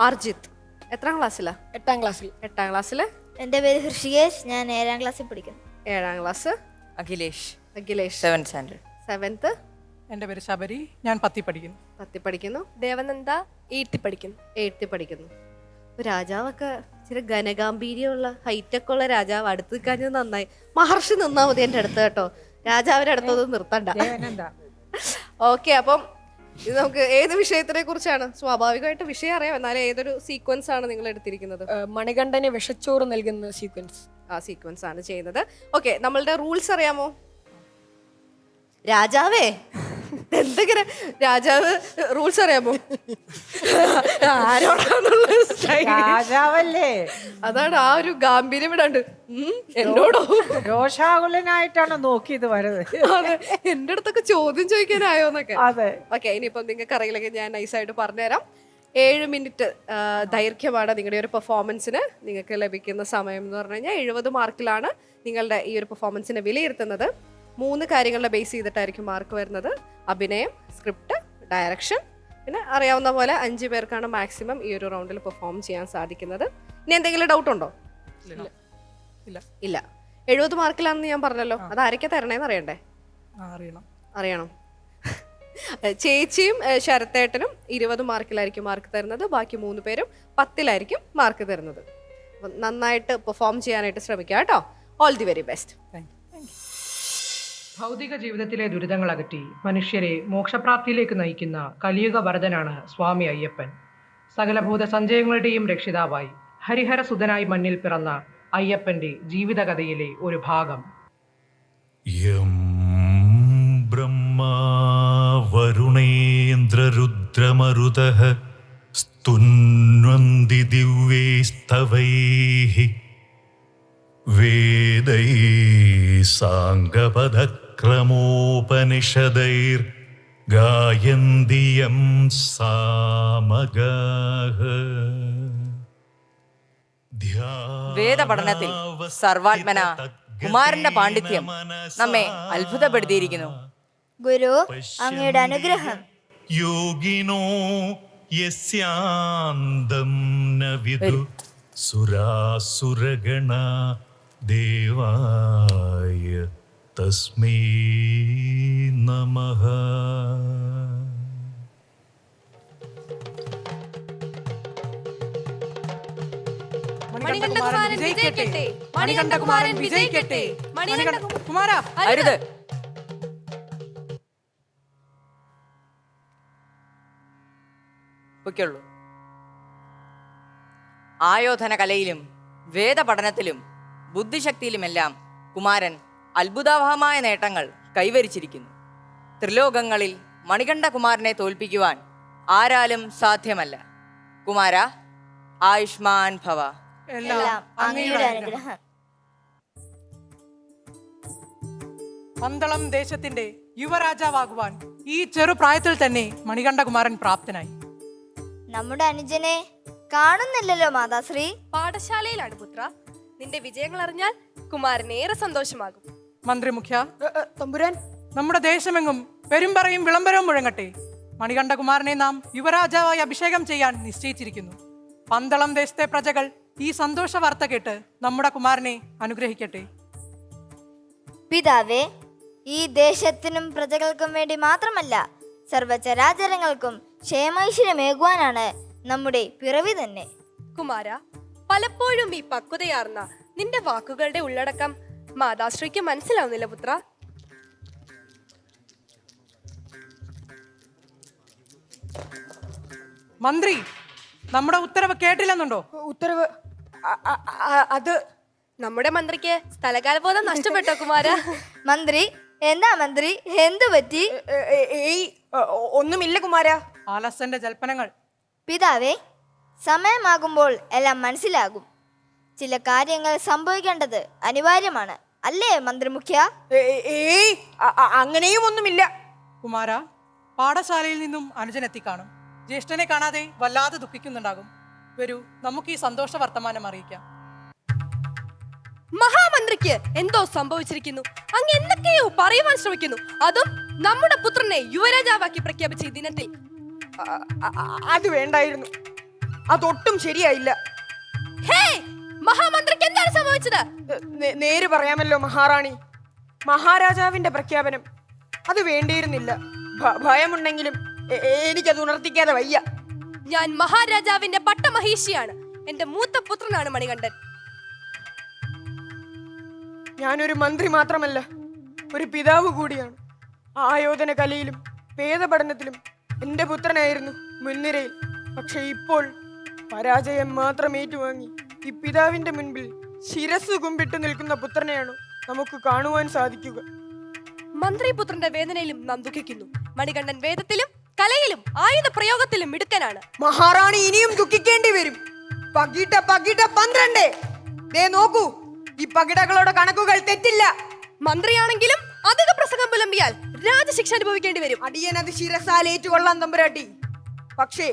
A: ആർജിത്ത് എത്രാം ക്ലാസ്സിലാ?
H: 8ാം ക്ലാസ്സിൽ.
A: 8ാം ക്ലാസ്സില്.
I: എൻ്റെ പേര് ഹൃഷികേഷ്, ഞാൻ 7ാം ക്ലാസ്സിൽ പഠിക്കുന്നു.
A: 7ാം class.
J: Akhilesh,
A: Akhilesh
J: 7th standard.
A: 7th.
K: എൻ്റെ പേര് ശബരി, ഞാൻ 10ൽ പഠിക്കുന്നു.
A: 10ൽ പഠിക്കുന്നു.
H: ദേവനന്ദ 8ൽ പഠിക്കുന്നു.
A: 8ൽ പഠിക്കുന്നു. രാജാവൊക്കെ ഇച്ചിരി ഘനഗാംഭീര്യമുള്ള ഹൈറ്റൊക്കെ ഉള്ള രാജാവ് അടുത്ത് നിൽക്കാഞ്ഞത് നന്നായി. മഹർഷി നിന്നാ മതി എൻ്റെ അടുത്ത് കേട്ടോ, രാജാവിന്റെ അടുത്തൊന്നും നിർത്തണ്ട. ഓക്കെ, അപ്പം ഇത് നമുക്ക് ഏത് വിഷയത്തിനെ കുറിച്ചാണ്? സ്വാഭാവികമായിട്ട് വിഷയം അറിയാം, എന്നാലും ഏതൊരു സീക്വൻസ് ആണ് നിങ്ങൾ എടുത്തിരിക്കുന്നത്?
H: മണികണ്ഠന് വിഷച്ചോറ് നൽകുന്ന സീക്വൻസ്.
A: ആ സീക്വൻസ് ആണ് ചെയ്യുന്നത്. ഓക്കെ, നമ്മളുടെ റൂൾസ് അറിയാമോ? രാജാവേ എന്തെങ്കിലും രാജാവ് റൂൾസ് അറിയാമോ? ആരോടാണുള്ള
C: രാജാവല്ലേ,
A: അതാണ് ആ ഒരു ഗാംഭീര്യം ഇടാണ്ട് എന്നോടോ
C: രോഷാകുലനായിട്ടാണ് നോക്കിയത് വരുന്നത്.
A: അതെ, എന്റെ അടുത്തൊക്കെ ചോദ്യം ചോദിക്കാനായോന്നൊക്കെ.
C: അതെ.
A: ഓക്കെ, ഇനിയിപ്പം നിങ്ങൾക്ക് അറിയില്ലെങ്കിൽ ഞാൻ നൈസായിട്ട് പറഞ്ഞുതരാം. 7 മിനിറ്റ് ദൈർഘ്യമാണ് നിങ്ങളുടെ ഒരു പെർഫോമൻസിന് നിങ്ങൾക്ക് ലഭിക്കുന്ന സമയം എന്ന് പറഞ്ഞു കഴിഞ്ഞാൽ 70 മാർക്കിലാണ് നിങ്ങളുടെ ഈ ഒരു പെർഫോമൻസിനെ വിലയിരുത്തുന്നത്. 3 കാര്യങ്ങളുടെ ബേസ് ചെയ്തിട്ടായിരിക്കും മാർക്ക് വരുന്നത്: അഭിനയം, സ്ക്രിപ്റ്റ്, ഡയറക്ഷൻ. പിന്നെ അറിയാവുന്ന പോലെ 5 പേർക്കാണ് മാക്സിമം ഈ ഒരു റൗണ്ടിൽ പെർഫോം ചെയ്യാൻ സാധിക്കുന്നത്. ഇനി എന്തെങ്കിലും ഡൗട്ട് ഉണ്ടോ? ഇല്ല. 70 മാർക്കിലാണെന്ന് ഞാൻ പറഞ്ഞല്ലോ, അത് ആരൊക്കെ തരണേന്ന് അറിയണ്ടേ? അറിയണം. ചേച്ചിയും ശരത്തേട്ടനും 20 മാർക്കിലായിരിക്കും മാർക്ക് തരുന്നത്. ബാക്കി 3 പേരും 10ലായിരിക്കും മാർക്ക് തരുന്നത്. അപ്പം നന്നായിട്ട് പെർഫോം ചെയ്യാനായിട്ട് ശ്രമിക്കുക കേട്ടോ. All the very best.
K: ഭൗതിക ജീവിതത്തിലെ ദുരിതങ്ങൾ അകറ്റി മനുഷ്യരെ മോക്ഷപ്രാപ്തിയിലേക്ക് നയിക്കുന്ന കലിയുഗ വരദനാണ് സ്വാമി അയ്യപ്പൻ. സകലഭൂത സഞ്ചയങ്ങളുടെയും രക്ഷിതാവായി ഹരിഹരസുതനായി മണ്ണിൽ പിറന്ന അയ്യപ്പന്റെ ജീവിതകഥയിലെ ഒരു ഭാഗം.
L: യം ബ്രഹ്മാ വരുണേന്ദ്രരുദ്രമരുതഃ സ്തുന്വന്തി ദിവ്യൈസ്തവൈഃ വേദൈഃ സാംഗപദക്രമോപനിഷദൈർ ഗായന്തി യം സാമഗാഃ.
J: വേദപഠനത്തിൽ സർവാത്മന കുമാരന്റെ പാണ്ഡിത്യം നമ്മെ അത്ഭുതപ്പെടുത്തിയിരിക്കുന്നു.
I: ഗുരു, അങ്ങയുടെ അനുഗ്രഹം.
L: യോഗിനോ യസ്യാന്തം ന വിദു സുരാസുരഗണ ദേവായ തസ്മൈ നമഃ.
H: മണികണ്ഠകുമാരൻ വിജയിക്കട്ടെ, മണികണ്ഠകുമാരൻ വിജയിക്കട്ടെ,
K: കുമാര
J: അരുത്. പൊയ്ക്കൊള്ളൂ. ആയോധന കലയിലും വേദപഠനത്തിലും ബുദ്ധിശക്തിയിലുമെല്ലാം കുമാരൻ അത്ഭുതാവഹമായ നേട്ടങ്ങൾ കൈവരിച്ചിരിക്കുന്നു. ത്രിലോകങ്ങളിൽ മണികണ്ഠകുമാരനെ തോൽപ്പിക്കുവാൻ ആരാലും സാധ്യമല്ല. കുമാര, ആയുഷ്മാൻ ഭവ.
I: എല്ലാം അങ്ങയുടെ അനുഗ്രഹം.
K: പന്തളം ദേശത്തിന്റെ യുവരാജാവാകുവാൻ ഈ ചെറുപ്രായത്തിൽ തന്നെ മണികണ്ഠകുമാരൻ പ്രാപ്തനായി.
I: നമ്മുടെ അനുജനെ കാണുന്നില്ലല്ലോ മാതാശ്രീ.
H: പാഠശാലയിലാണ് പുത്ര. നിന്റെ വിജയങ്ങൾ അറിഞ്ഞാൽ കുമാരൻ ഏറെ സന്തോഷമാകും.
K: മന്ത്രി മുഖ്യ,
H: തമ്പുരാൻ,
K: നമ്മുടെ ദേശമെങ്ങും പെരുമ്പറയും വിളംബരവും മുഴങ്ങട്ടെ. മണികണ്ഠകുമാരനെ നാം യുവരാജാവായി അഭിഷേകം ചെയ്യാൻ നിശ്ചയിച്ചിരിക്കുന്നു. പന്തളം ദേശത്തെ പ്രജകൾ ഈ സന്തോഷ വാർത്ത കേട്ട് നമ്മുടെ കുമാരനെ അനുഗ്രഹിക്കട്ടെ.
I: പിതാവേ, ഈ ദേശത്തിനും പ്രജകൾക്കും വേണ്ടി മാത്രമല്ല, സർവചരാചരങ്ങൾക്കും ക്ഷേമൈശ്വര്യമേകുവാനാണ് നമ്മുടെ പിറവി തന്നെ.
H: കുമാര, പലപ്പോഴും ഈ പക്വതയാർന്ന നിന്റെ വാക്കുകളുടെ ഉള്ളടക്കം
A: മാതാശ്രീക്ക് മനസ്സിലാവുന്നില്ല പുത്ര.
K: മന്ത്രി നമ്മുടെ ഉത്തരവ് കേട്ടില്ലെന്നുണ്ടോ?
A: ഉത്തരവ് അത് നമ്മുടെ മന്ത്രിക്ക് സ്ഥലകാലബോധം നഷ്ടപ്പെട്ടോ കുമാര?
I: മന്ത്രി എന്താ മന്ത്രി, എന്തു പറ്റി?
A: ഒന്നുമില്ല കുമാര.
K: ആലസ്യന്റെ ജൽപ്പനങ്ങൾ.
I: പിതാവേ, സമയമാകുമ്പോൾ എല്ലാം മനസ്സിലാകും. ചില കാര്യങ്ങൾ സംഭവിക്കേണ്ടത് അനിവാര്യമാണ്, അല്ലേ മന്ത്രിമുഖ്യ?
A: അങ്ങനെയും ഒന്നുമില്ല
K: കുമാര. പാഠശാലയിൽ നിന്നും അനുജൻ എത്തിക്കാണും. ജ്യേഷ്ഠനെ കാണാതെ വല്ലാതെ ദുഃഖിക്കുന്നുണ്ടാകും. വരൂ, നമുക്ക് ഈ സന്തോഷ വർത്തമാനം അറിയിക്കാം.
A: മഹാമന്ത്രിക്ക് എന്തോ സംഭവിച്ചിരിക്കുന്നു. അങ്ങ് എന്തൊക്കെയോ പറയുവാൻ ശ്രമിക്കുന്നു, അതും നമ്മുടെ പുത്രനെ യുവരാജാവാക്കി പ്രഖ്യാപിച്ച ഈ ദിനത്തിൽ.
M: അത് വേണ്ടായിരുന്നു, അതൊട്ടും ശരിയായില്ല.
A: ഹേ, മഹാമന്ത്രിക്ക് എന്താണ് സംഭവിച്ചത്?
M: നേര് പറയാമല്ലോ മഹാറാണി. മഹാരാജാവിന്റെ പ്രഖ്യാപനം അത് വേണ്ടിയിരുന്നില്ല. ഭയമുണ്ടെങ്കിലും എനിക്കത് ഉണർത്തിക്കാതെ വയ്യ.
A: ഞാൻ മഹാരാജാവിന്റെ പട്ടമഹീഷിയാണ്. എന്റെ മൂത്ത പുത്രനാണ് മണികണ്ഠൻ.
M: ഞാനൊരു മന്ത്രി മാത്രമല്ല, ഒരു പിതാവ് കൂടിയാണ്. ആയോധന കലയിലും വേദപഠനത്തിലും എന്റെ പുത്രനായിരുന്നു മുൻനിരയിൽ. പക്ഷെ ഇപ്പോൾ പരാജയം മാത്രം ഏറ്റുവാങ്ങി ഈ പിതാവിന്റെ മുൻപിൽ ശിരസ് കുമ്പിട്ട് നിൽക്കുന്ന പുത്രനെയാണ് നമുക്ക് കാണുവാൻ സാധിക്കുക.
A: മന്ത്രിപുത്രന്റെ വേദനയിലും നാം ദുഃഖിക്കുന്നു. മണികണ്ഠൻ വേദത്തിലും കലയിലും ആയുധ പ്രയോഗത്തിലും മിടുക്കനാണ്.
M: മഹാറാണി ഇനിയും ദുഃഖിക്കേണ്ടി വരും. പകിട 12. ദേ നോക്കൂ, ഈ പകിടകളുടെ കണക്കുകൾ തെറ്റില്ല.
A: മന്ത്രിയാണെങ്കിലും അധിക പ്രസംഗം പുലമ്പിയാൽ രാജശിക്ഷ അനുഭവിക്കേണ്ടി വരും.
M: അടിയനത് ശിരസാൽ ഏറ്റുകൊള്ളാൻ തമ്പുരാട്ടി. പക്ഷേ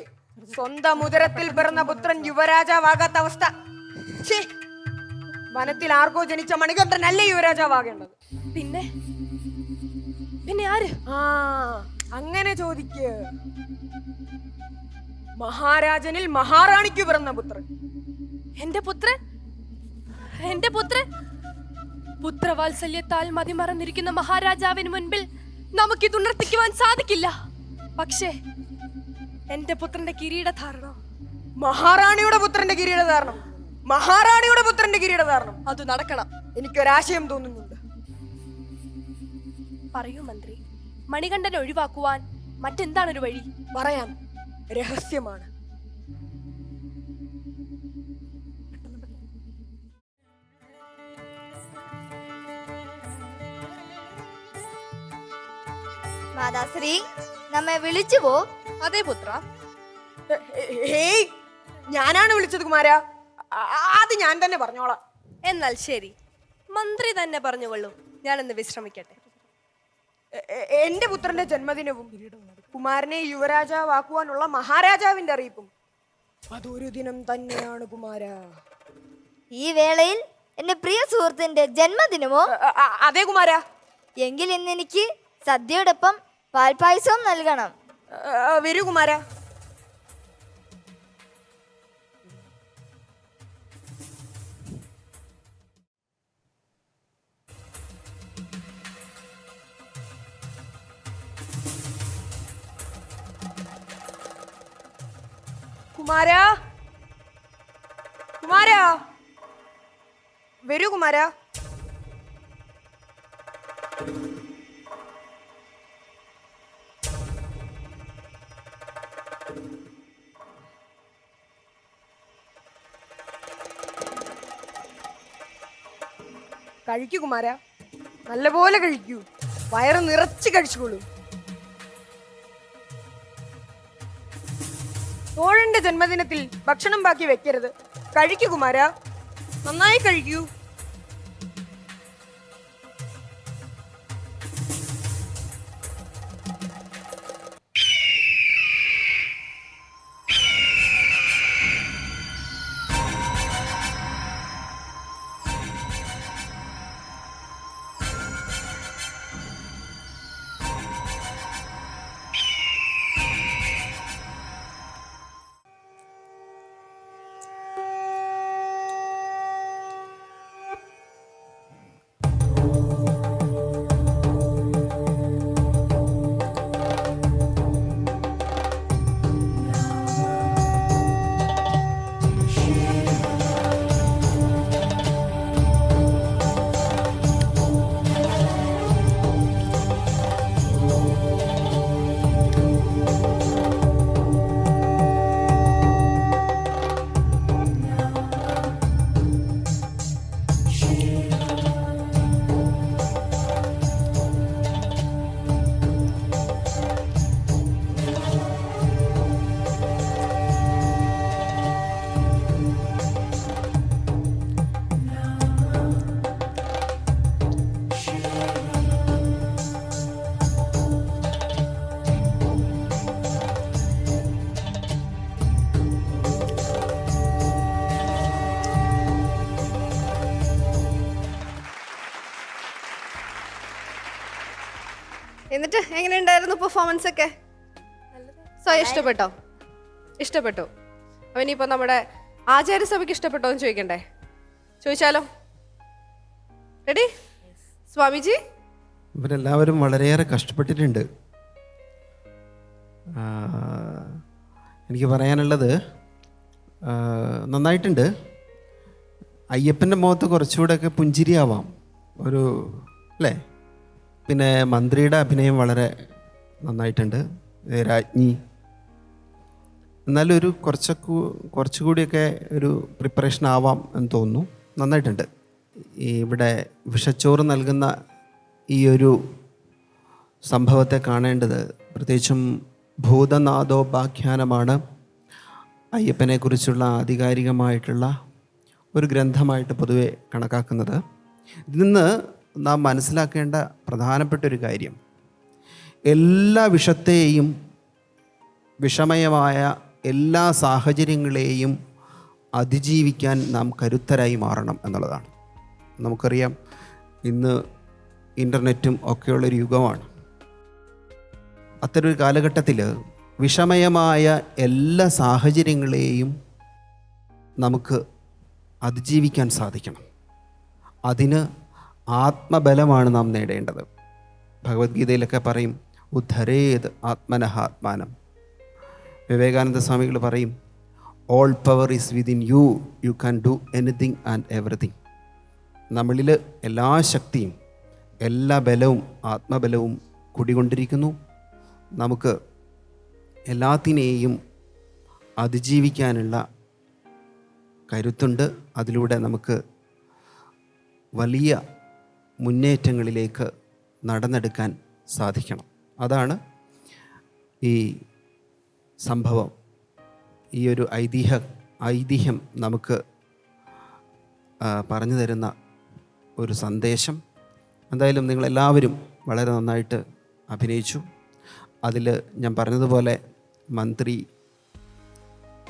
M: സ്വന്തം ഉദരത്തിൽ പിറന്ന പുത്രൻ യുവരാജാവാകാത്ത അവസ്ഥ. വനത്തിൽ ആർക്കോ ജനിച്ച മണികണ്ഠനല്ലേ യുവരാജാവാകേണ്ടത്?
A: പിന്നെ ആര്?
M: അങ്ങനെ ചോദിക്ക്. മഹാരാജനിൽ മഹാറാണിക്ക് പിറന്ന പുത്രൻ.
A: എന്റെ പുത്രൻ പുത്രവാത്സല്യത്താൽ മതിമറന്നിരിക്കുന്ന മഹാരാജാവിന് മുൻപിൽ നമുക്കിത് ഉണർത്തിക്കുവാൻ സാധിക്കില്ല. പക്ഷേ എന്റെ പുത്രന്റെ കിരീടധാരണം,
M: മഹാറാണിയുടെ പുത്രന്റെ കിരീടധാരണം, മഹാറാണിയുടെ പുത്രന്റെ കിരീടധാരണം
A: അത് നടക്കണം.
M: എനിക്കൊരാശയം തോന്നുന്നുണ്ട്.
A: പറയൂ മന്ത്രി, മണികണ്ഠനെ ഒഴിവാക്കുവാൻ മറ്റെന്താണൊരു വഴി?
M: പറയാം, രഹസ്യമാണ്.
I: മാതാശ്രീ നമ്മെ വിളിച്ചുവോ?
A: അതെ പുത്ര.
M: ഹേയ്, ഞാനാണ് വിളിച്ചത് കുമാര. അത് ഞാൻ തന്നെ പറഞ്ഞോളാം.
A: എന്നാൽ ശരി, മന്ത്രി തന്നെ പറഞ്ഞുകൊള്ളൂ. ഞാനൊന്ന് വിശ്രമിക്കട്ടെ.
M: എന്റെ പുത്രന്റെ ജന്മദിനവും കുമാരനെ യുവരാജാവാക്കുവാനുള്ള മഹാരാജാവിന്റെ അറിയിപ്പും അതൊരു ദിനം തന്നെയാണ് കുമാര.
I: ഈ വേളയിൽ എന്റെ പ്രിയ സുഹൃത്തിന്റെ ജന്മദിനമോ?
M: അതെ കുമാര.
I: എങ്കിൽ ഇന്ന് എനിക്ക് സദ്യയോടൊപ്പം പാൽപായസവും നൽകണം.
M: വരൂ കുമാര. കുമാര, കുമാര, വരൂ കുമാര. കഴിക്കൂ കുമാര, നല്ലപോലെ കഴിക്കൂ. വയറ് നിറച്ച് കഴിച്ചുകൊള്ളൂ. തോഴന്റെ ജന്മദിനത്തിൽ ഭക്ഷണം ബാക്കി വെക്കരുത്. കഴിക്കൂ കുമാര, നന്നായി കഴിക്കൂ.
A: എന്നിട്ട് എങ്ങനെയുണ്ടായിരുന്നു പെർഫോമൻസ് ഒക്കെ? സ്വയം ഇഷ്ടപ്പെട്ടോ? ഇഷ്ടപ്പെട്ടു. അപ്പൊ ഇനിയിപ്പോ നമ്മുടെ ആചാര്യസഭയ്ക്ക് ഇഷ്ടപ്പെട്ടോ എന്ന് ചോദിക്കണ്ടേ? ചോദിച്ചാലോ? റെഡി? സ്വാമിജി,
F: ഇവരെല്ലാവരും വളരെയേറെ കഷ്ടപ്പെട്ടിട്ടുണ്ട്. എനിക്ക് പറയാനുള്ളത് നന്നായിട്ടുണ്ട്. അയ്യപ്പൻ്റെ മുഖത്ത് കുറച്ചുകൂടെയൊക്കെ പുഞ്ചിരിയാവാം ഒരു, അല്ലേ? പിന്നെ മന്ത്രിയുടെ അഭിനയം വളരെ നന്നായിട്ടുണ്ട്, രാജ്ഞി. എന്നാലും ഒരു കുറച്ചുകൂടിയൊക്കെ ഒരു പ്രിപ്പറേഷൻ ആവാം എന്ന് തോന്നുന്നു. നന്നായിട്ടുണ്ട്. ഇവിടെ വിഷച്ചോറ് നൽകുന്ന ഈ ഒരു സംഭവത്തെ കാണേണ്ടത് പ്രത്യേകിച്ചും ഭൂതനാഥോപാഖ്യാനമാണ് അയ്യപ്പനെക്കുറിച്ചുള്ള ആധികാരികമായിട്ടുള്ള ഒരു ഗ്രന്ഥമായിട്ട് പൊതുവെ കണക്കാക്കുന്നത്. ഇതിൽ നിന്ന് നാം മനസ്സിലാക്കേണ്ട പ്രധാനപ്പെട്ട ഒരു കാര്യം, എല്ലാ വിഷത്തെയും വിഷമയമായ എല്ലാ സാഹചര്യങ്ങളെയും അതിജീവിക്കാൻ നാം കരുത്തരായി മാറണം എന്നുള്ളതാണ്. നമുക്കറിയാം ഇന്ന് ഇൻ്റർനെറ്റും ഒക്കെയുള്ളൊരു യുഗമാണ്. അത്തരൊരു കാലഘട്ടത്തിൽ വിഷമയമായ എല്ലാ സാഹചര്യങ്ങളെയും നമുക്ക് അതിജീവിക്കാൻ സാധിക്കണം. അതിന് ആത്മബലമാണ് നാം നേടേണ്ടത്. ഭഗവത്ഗീതയിലൊക്കെ പറയും ഉദ്ധരേത് ആത്മനഃ ആത്മാനം. വിവേകാനന്ദ സ്വാമികൾ പറയും all power is within you, you can do anything and everything. നമ്മളിൽ എല്ലാ ശക്തിയും എല്ലാ ബലവും ആത്മബലവും കുടികൊണ്ടിരിക്കുന്നു. നമുക്ക് എല്ലാത്തിനെയും അതിജീവിക്കാനുള്ള കരുത്തുണ്ട്. അതിലൂടെ നമുക്ക് വലിയ മുന്നേറ്റങ്ങളിലേക്ക് നടന്നെടുക്കാൻ സാധിക്കണം. അതാണ് ഈ സംഭവം, ഈ ഒരു ഐതിഹ്യം നമുക്ക് പറഞ്ഞു തരുന്ന ഒരു സന്ദേശം. എന്തായാലും നിങ്ങളെല്ലാവരും വളരെ നന്നായിട്ട് അഭിനയിച്ചു. അതിൽ ഞാൻ പറഞ്ഞതുപോലെ മന്ത്രി,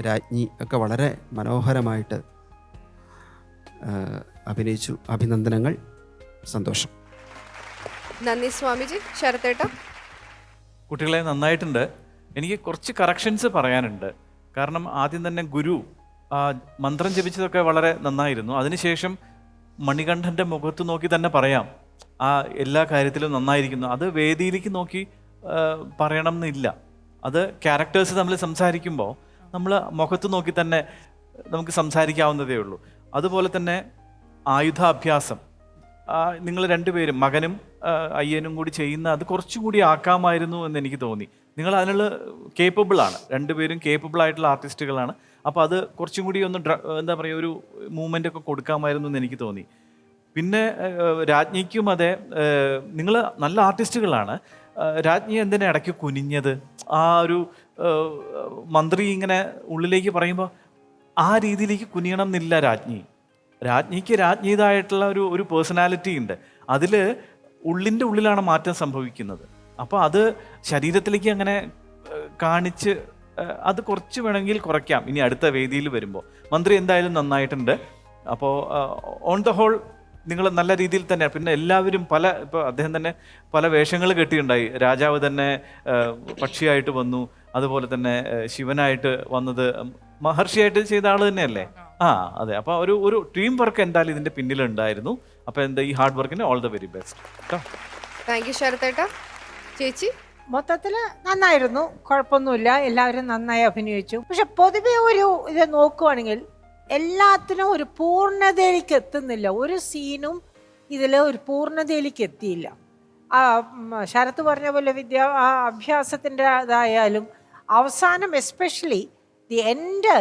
F: രാജ്ഞി ഒക്കെ വളരെ മനോഹരമായിട്ട് അഭിനയിച്ചു. അഭിനന്ദനങ്ങൾ, സന്തോഷം.
A: നന്ദി സ്വാമിജി. ശരത്തേട്ട?
B: കുട്ടികളെ നന്നായിട്ടുണ്ട്. എനിക്ക് കുറച്ച് കറക്ഷൻസ് പറയാനുണ്ട്. കാരണം ആദ്യം തന്നെ ഗുരു മന്ത്രം ജപിച്ചതൊക്കെ വളരെ നന്നായിരുന്നു. അതിനുശേഷം മണികണ്ഠൻ്റെ മുഖത്ത് നോക്കി തന്നെ പറയാം ആ എല്ലാ കാര്യത്തിലും നന്നായിരിക്കുന്നു. അത് വേദിയിലേക്ക് നോക്കി പറയണം എന്നില്ല. അത് ക്യാരക്ടേഴ്സ് തമ്മിൽ സംസാരിക്കുമ്പോൾ നമ്മൾ മുഖത്ത് നോക്കി തന്നെ നമുക്ക് സംസാരിക്കാവുന്നതേ ഉള്ളൂ. അതുപോലെ തന്നെ ആയുധാഭ്യാസം നിങ്ങൾ രണ്ടുപേരും, മകനും അയ്യനും കൂടി ചെയ്യുന്ന അത് കുറച്ചുകൂടി ആക്കാമായിരുന്നു എന്ന് എനിക്ക് തോന്നി. നിങ്ങൾ അതിനുള്ള കേപ്പബിളാണ്, രണ്ടുപേരും കേപ്പബിൾ ആയിട്ടുള്ള ആർട്ടിസ്റ്റുകളാണ്. അപ്പോൾ അത് കുറച്ചും കൂടി ഒന്ന് എന്താ പറയുക, ഒരു മൂവ്മെൻ്റ് ഒക്കെ കൊടുക്കാമായിരുന്നു എന്ന് എനിക്ക് തോന്നി. പിന്നെ രാജ്ഞിക്കും അതെ, നിങ്ങൾ നല്ല ആർട്ടിസ്റ്റുകളാണ്. രാജ്ഞി എന്തിനാ ഇടയ്ക്ക് കുനിഞ്ഞത്? ആ ഒരു മന്ത്രി ഇങ്ങനെ ഉള്ളിലേക്ക് പറയുമ്പോൾ ആ രീതിയിലേക്ക് കുനിയണം എന്നില്ല രാജ്ഞിക്ക് രാജ്ഞിതായിട്ടുള്ള ഒരു പേഴ്സണാലിറ്റി ഉണ്ട്. അതിൽ ഉള്ളിൻ്റെ ഉള്ളിലാണ് മാറ്റം സംഭവിക്കുന്നത്. അപ്പോൾ അത് ശരീരത്തിലേക്ക് അങ്ങനെ കാണിച്ച് അത് കുറച്ച് വേണമെങ്കിൽ കുറയ്ക്കാം ഇനി അടുത്ത വേദിയിൽ വരുമ്പോൾ. മന്ത്രി എന്തായാലും നന്നായിട്ടുണ്ട്. അപ്പോൾ ഓൺ ദ ഹോൾ നിങ്ങൾ നല്ല രീതിയിൽ തന്നെ. പിന്നെ എല്ലാവരും ഇപ്പോൾ അദ്ദേഹം തന്നെ പല വേഷങ്ങൾ കെട്ടിയുണ്ടായി. രാജാവ് തന്നെ പക്ഷിയായിട്ട് വന്നു, അതുപോലെ തന്നെ ശിവനായിട്ട് വന്നത് മഹർഷിയായിട്ട് ചെയ്ത ആൾ തന്നെയല്ലേ? അതെ. അപ്പോൾ ഒരു ടീം വർക്ക് എന്തായാലും ഇതിൻ്റെ പിന്നിലുണ്ടായിരുന്നു. അപ്പോൾ എന്താ ഈ ഹാർഡ് വർക്കിന് ഓൾ ദ വെരി ബെസ്റ്റ് കേട്ടോ.
A: താങ്ക് യു ശരത്തേട്ട. ചേച്ചി?
C: മൊത്തത്തിൽ നന്നായിരുന്നു, കുഴപ്പമൊന്നുമില്ല. എല്ലാവരും നന്നായി അഭിനയിച്ചു. പക്ഷെ പൊതുവെ ഒരു ഇത് നോക്കുവാണെങ്കിൽ എല്ലാത്തിനും ഒരു പൂർണ്ണതയിലേക്ക് എത്തുന്നില്ല. ഒരു സീനും ഇതിൽ ഒരു പൂർണ്ണതയിലേക്ക് എത്തിയില്ല. ശരത്ത് പറഞ്ഞ പോലെ അഭ്യാസത്തിൻ്റെ ഇതായാലും അവസാനം എസ്പെഷ്യലി ദി എൻഡ്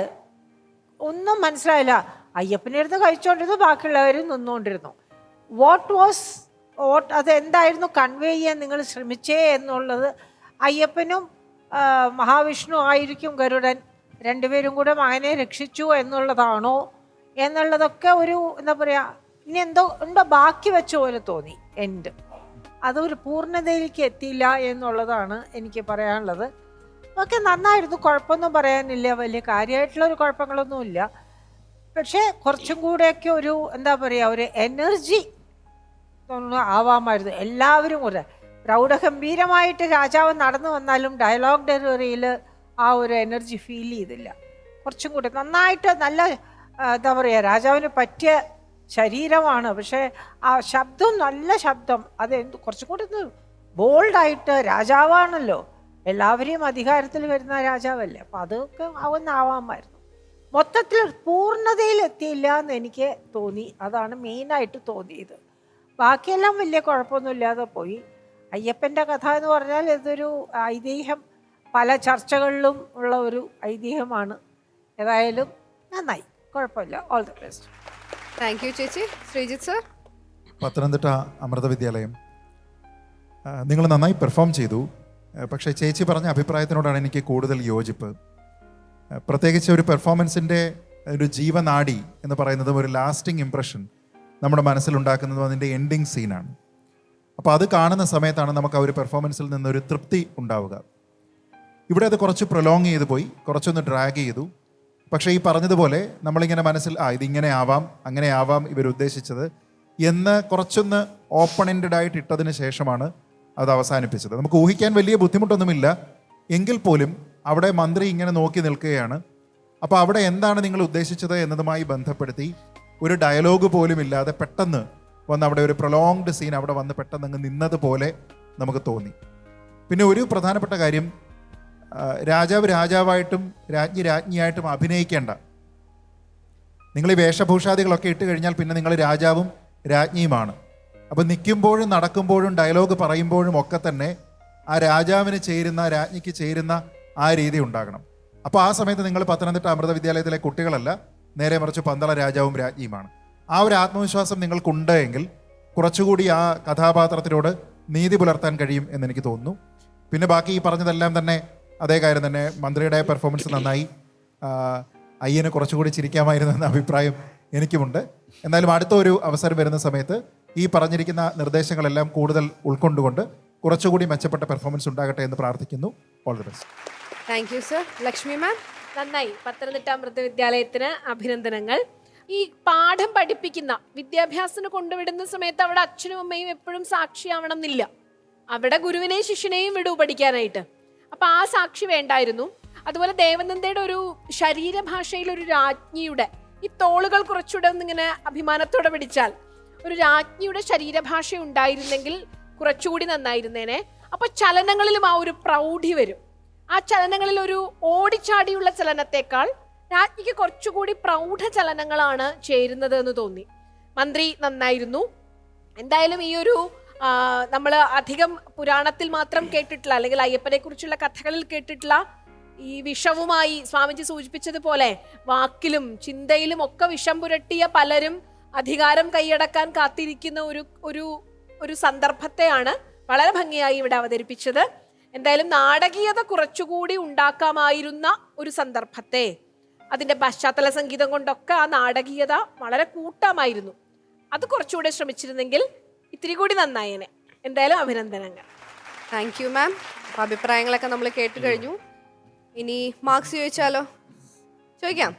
C: ഒന്നും മനസ്സിലായില്ല. അയ്യപ്പൻ്റെ അടുത്ത് കഴിച്ചുകൊണ്ടിരുന്നു, ബാക്കിയുള്ളവരും നിന്നുകൊണ്ടിരുന്നു. അതെന്തായിരുന്നു കൺവേ ചെയ്യാൻ നിങ്ങൾ ശ്രമിച്ചേ എന്നുള്ളത്. അയ്യപ്പനും മഹാവിഷ്ണു ആയിരിക്കും ഗരുഡൻ, രണ്ടുപേരും കൂടെ മകനെ രക്ഷിച്ചു എന്നുള്ളതാണോ എന്നുള്ളതൊക്കെ ഒരു എന്താ പറയുക, ഇനി എന്തോ ബാക്കി വെച്ച പോലെ തോന്നി. അതൊരു പൂർണ്ണതയിലേക്ക് എത്തിയില്ല എന്നുള്ളതാണ് എനിക്ക് പറയാനുള്ളത്. ഒക്കെ നന്നായിരുന്നു, കുഴപ്പമൊന്നും പറയാനില്ല, വലിയ കാര്യമായിട്ടുള്ളൊരു കുഴപ്പങ്ങളൊന്നുമില്ല. പക്ഷേ കുറച്ചും കൂടെയൊക്കെ ഒരു എന്താ പറയുക, ഒരു എനർജി ആവാമായിരുന്നു എല്ലാവരും കൂടെ. പ്രൗഢഗംഭീരമായിട്ട് രാജാവ് നടന്നു വന്നാലും ഡയലോഗ് ഡെലിവറിയിൽ ആ ഒരു എനർജി ഫീൽ ചെയ്തില്ല. കുറച്ചും കൂടി നന്നായിട്ട് നല്ല എന്താ പറയുക, രാജാവിന് പറ്റിയ ശരീരമാണ്, പക്ഷേ ആ ശബ്ദം നല്ല ശബ്ദം, അത് കുറച്ചും കൂടി ഒന്ന് ബോൾഡായിട്ട്, രാജാവാണല്ലോ, എല്ലാവരെയും അധികാരത്തിൽ വരുന്ന രാജാവല്ലേ, അപ്പം അതൊക്കെ ആവാമായിരുന്നു. മൊത്തത്തിൽ പൂർണ്ണതയിൽ എത്തിയില്ല എന്ന് എനിക്ക് തോന്നി. അതാണ് മെയിനായിട്ട് തോന്നിയത്. ബാക്കിയെല്ലാം വലിയ കുഴപ്പമൊന്നുമില്ലാതെ പോയി. അയ്യപ്പൻ്റെ കഥ എന്ന് പറഞ്ഞാൽ ഇതൊരു ഐതിഹ്യം, പല ചർച്ചകളിലും ഉള്ള ഒരു ഐതിഹ്യമാണ്. ഏതായാലും നന്നായി, കുഴപ്പമില്ല. All the best.
A: Thank U ചേച്ചി. ശ്രീജിത്ത് സർ.
G: പത്തനംതിട്ട അമൃത വിദ്യാലയം, നിങ്ങൾ നന്നായി പെർഫോം ചെയ്തു. പക്ഷേ ചേച്ചി പറഞ്ഞ അഭിപ്രായത്തിനോടാണ് എനിക്ക് കൂടുതൽ യോജിപ്പ്. പ്രത്യേകിച്ച് ഒരു പെർഫോമൻസിൻ്റെ ഒരു ജീവനാഡി എന്ന് പറയുന്നതും ഒരു ലാസ്റ്റിംഗ് ഇംപ്രഷൻ നമ്മുടെ മനസ്സിലുണ്ടാക്കുന്നതും അതിൻ്റെ എൻഡിങ് സീനാണ്. അപ്പോൾ അത് കാണുന്ന സമയത്താണ് നമുക്ക് ആ ഒരു പെർഫോമൻസിൽ നിന്നൊരു തൃപ്തി ഉണ്ടാവുക. ഇവിടെ അത് കുറച്ച് പ്രൊലോങ് ചെയ്ത് പോയി, കുറച്ചൊന്ന് ഡ്രാഗ് ചെയ്തു. പക്ഷേ ഈ പറഞ്ഞതുപോലെ നമ്മളിങ്ങനെ മനസ്സിൽ ഇതിങ്ങനെ ആവാം, അങ്ങനെ ആവാം ഇവരുദ്ദേശിച്ചത് എന്ന് കുറച്ചൊന്ന് ഓപ്പൺ എൻഡഡ് ആയിട്ട് ഇട്ടതിന് ശേഷമാണ് അത് അവസാനിപ്പിച്ചത്. നമുക്ക് ഊഹിക്കാൻ വലിയ ബുദ്ധിമുട്ടൊന്നുമില്ല, എങ്കിൽ പോലും അവിടെ മന്ത്രി ഇങ്ങനെ നോക്കി നിൽക്കുകയാണ്. അപ്പോൾ അവിടെ എന്താണ് നിങ്ങൾ ഉദ്ദേശിച്ചത് എന്നതുമായി ബന്ധപ്പെടുത്തി ഒരു ഡയലോഗ് പോലും ഇല്ലാതെ പെട്ടെന്ന് വന്ന് അവിടെ ഒരു പ്രൊലോങ്ഡ് സീൻ അവിടെ വന്ന് പെട്ടെന്ന് അങ്ങ് നിന്നതുപോലെ നമുക്ക് തോന്നി. പിന്നെ ഒരു പ്രധാനപ്പെട്ട കാര്യം, രാജാവ് രാജാവായിട്ടും രാജ്ഞി രാജ്ഞിയായിട്ടും അഭിനയിക്കേണ്ട. നിങ്ങൾ ഈ വേഷഭൂഷാദികളൊക്കെ ഇട്ട് കഴിഞ്ഞാൽ പിന്നെ നിങ്ങൾ രാജാവും രാജ്ഞിയുമാണ്. അപ്പോൾ നിൽക്കുമ്പോഴും നടക്കുമ്പോഴും ഡയലോഗ് പറയുമ്പോഴും ഒക്കെ തന്നെ ആ രാജാവിന് ചേരുന്ന, രാജ്ഞിക്ക് ചേരുന്ന ആ രീതി ഉണ്ടാകണം. അപ്പോൾ ആ സമയത്ത് നിങ്ങൾ പത്തനംതിട്ട അമൃത വിദ്യാലയത്തിലെ കുട്ടികളല്ല, നേരെ മറിച്ച് പന്തള രാജാവും രാജ്ഞിയുമാണ്. ആ ഒരു ആത്മവിശ്വാസം നിങ്ങൾക്കുണ്ട് എങ്കിൽ കുറച്ചുകൂടി ആ കഥാപാത്രത്തിനോട് നീതി പുലർത്താൻ കഴിയും എന്നെനിക്ക് തോന്നുന്നു. പിന്നെ ബാക്കി ഈ പറഞ്ഞതെല്ലാം തന്നെ അതേ കാര്യം തന്നെ. മന്ത്രിയുടെ പെർഫോമൻസ് നന്നായി, അയ്യന് കുറച്ചുകൂടി ചിരിക്കാമായിരുന്നു എന്ന അഭിപ്രായം എനിക്കുമുണ്ട്. എന്നാലും അടുത്ത ഒരു അവസരം വരുന്ന സമയത്ത് ഈ പറഞ്ഞിരിക്കുന്ന നിർദ്ദേശങ്ങളെല്ലാം കൂടുതൽ ഉൾക്കൊണ്ടുകൊണ്ട് കുറച്ചുകൂടി മെച്ചപ്പെട്ട പെർഫോമൻസ് ഉണ്ടാകട്ടെ എന്ന് പ്രാർത്ഥിക്കുന്നു. All the best.
A: Thank you sir. Lakshmi ma'am.
H: നന്നായി. പത്തനംതിട്ട അമൃത വിദ്യാലയത്തിന് അഭിനന്ദനങ്ങൾ. ഈ പാഠം പഠിപ്പിക്കുന്ന വിദ്യാഭ്യാസത്തിന് കൊണ്ടുവിടുന്ന സമയത്ത് അവിടെ അച്ഛനും അമ്മയും എപ്പോഴും സാക്ഷിയാവണം എന്നില്ല. അവിടെ ഗുരുവിനെയും ശിഷ്യനെയും വിടൂ പഠിക്കാനായിട്ട്. അപ്പം ആ സാക്ഷി വേണ്ടായിരുന്നു. അതുപോലെ ദേവനന്ദയുടെ ഒരു ശരീരഭാഷയിൽ ഒരു രാജ്ഞിയുടെ ഈ തോളുകൾ കുറച്ചുകൂടെ ഒന്നിങ്ങനെ അഭിമാനത്തോടെ പിടിച്ചാൽ ഒരു രാജ്ഞിയുടെ ശരീരഭാഷ ഉണ്ടായിരുന്നെങ്കിൽ കുറച്ചുകൂടി നന്നായിരുന്നേനെ. അപ്പൊ ചലനങ്ങളിലും ആ ഒരു പ്രൗഢി വരും. ആ ചലനങ്ങളിൽ ഒരു ഓടിച്ചാടിയുള്ള ചലനത്തെക്കാൾ രാജ്ഞിക്ക് കുറച്ചുകൂടി പ്രൗഢ ചലനങ്ങളാണ് ചേരുന്നത് എന്ന് തോന്നി. മന്ത്രി നന്നായിരുന്നു. എന്തായാലും ഈ ഒരു നമ്മൾ അധികം പുരാണത്തിൽ മാത്രം കേട്ടിട്ടുള്ള അല്ലെങ്കിൽ അയ്യപ്പനെ കുറിച്ചുള്ള കഥകളിൽ കേട്ടിട്ടുള്ള ഈ വിഷവുമായി സ്വാമിജി സൂചിപ്പിച്ചതുപോലെ വാക്കിലും ചിന്തയിലും ഒക്കെ വിഷം പുരട്ടിയ പലരും അധികാരം കൈയടക്കാൻ കാത്തിരിക്കുന്ന ഒരു സന്ദർഭത്തെയാണ് വളരെ ഭംഗിയായി ഇവിടെ അവതരിപ്പിച്ചത്. എന്തായാലും നാടകീയത കുറച്ചുകൂടി ഉണ്ടാക്കാമായിരുന്ന ഒരു സന്ദർഭത്തെ അതിൻ്റെ പശ്ചാത്തല സംഗീതം കൊണ്ടൊക്കെ ആ നാടകീയത വളരെ കൂട്ടാമായിരുന്നു. അത് കുറച്ചുകൂടെ ശ്രമിച്ചിരുന്നെങ്കിൽ ഇത്തിരി കൂടി നന്നായേനെ. എന്തായാലും അഭിനന്ദനങ്ങൾ.
A: താങ്ക് യു മാം. അപ്പോൾ അഭിപ്രായങ്ങളൊക്കെ നമ്മൾ കേട്ട് കഴിഞ്ഞു. ഇനി മാർക്സ് ചോദിച്ചാലോ? ചോദിക്കാം.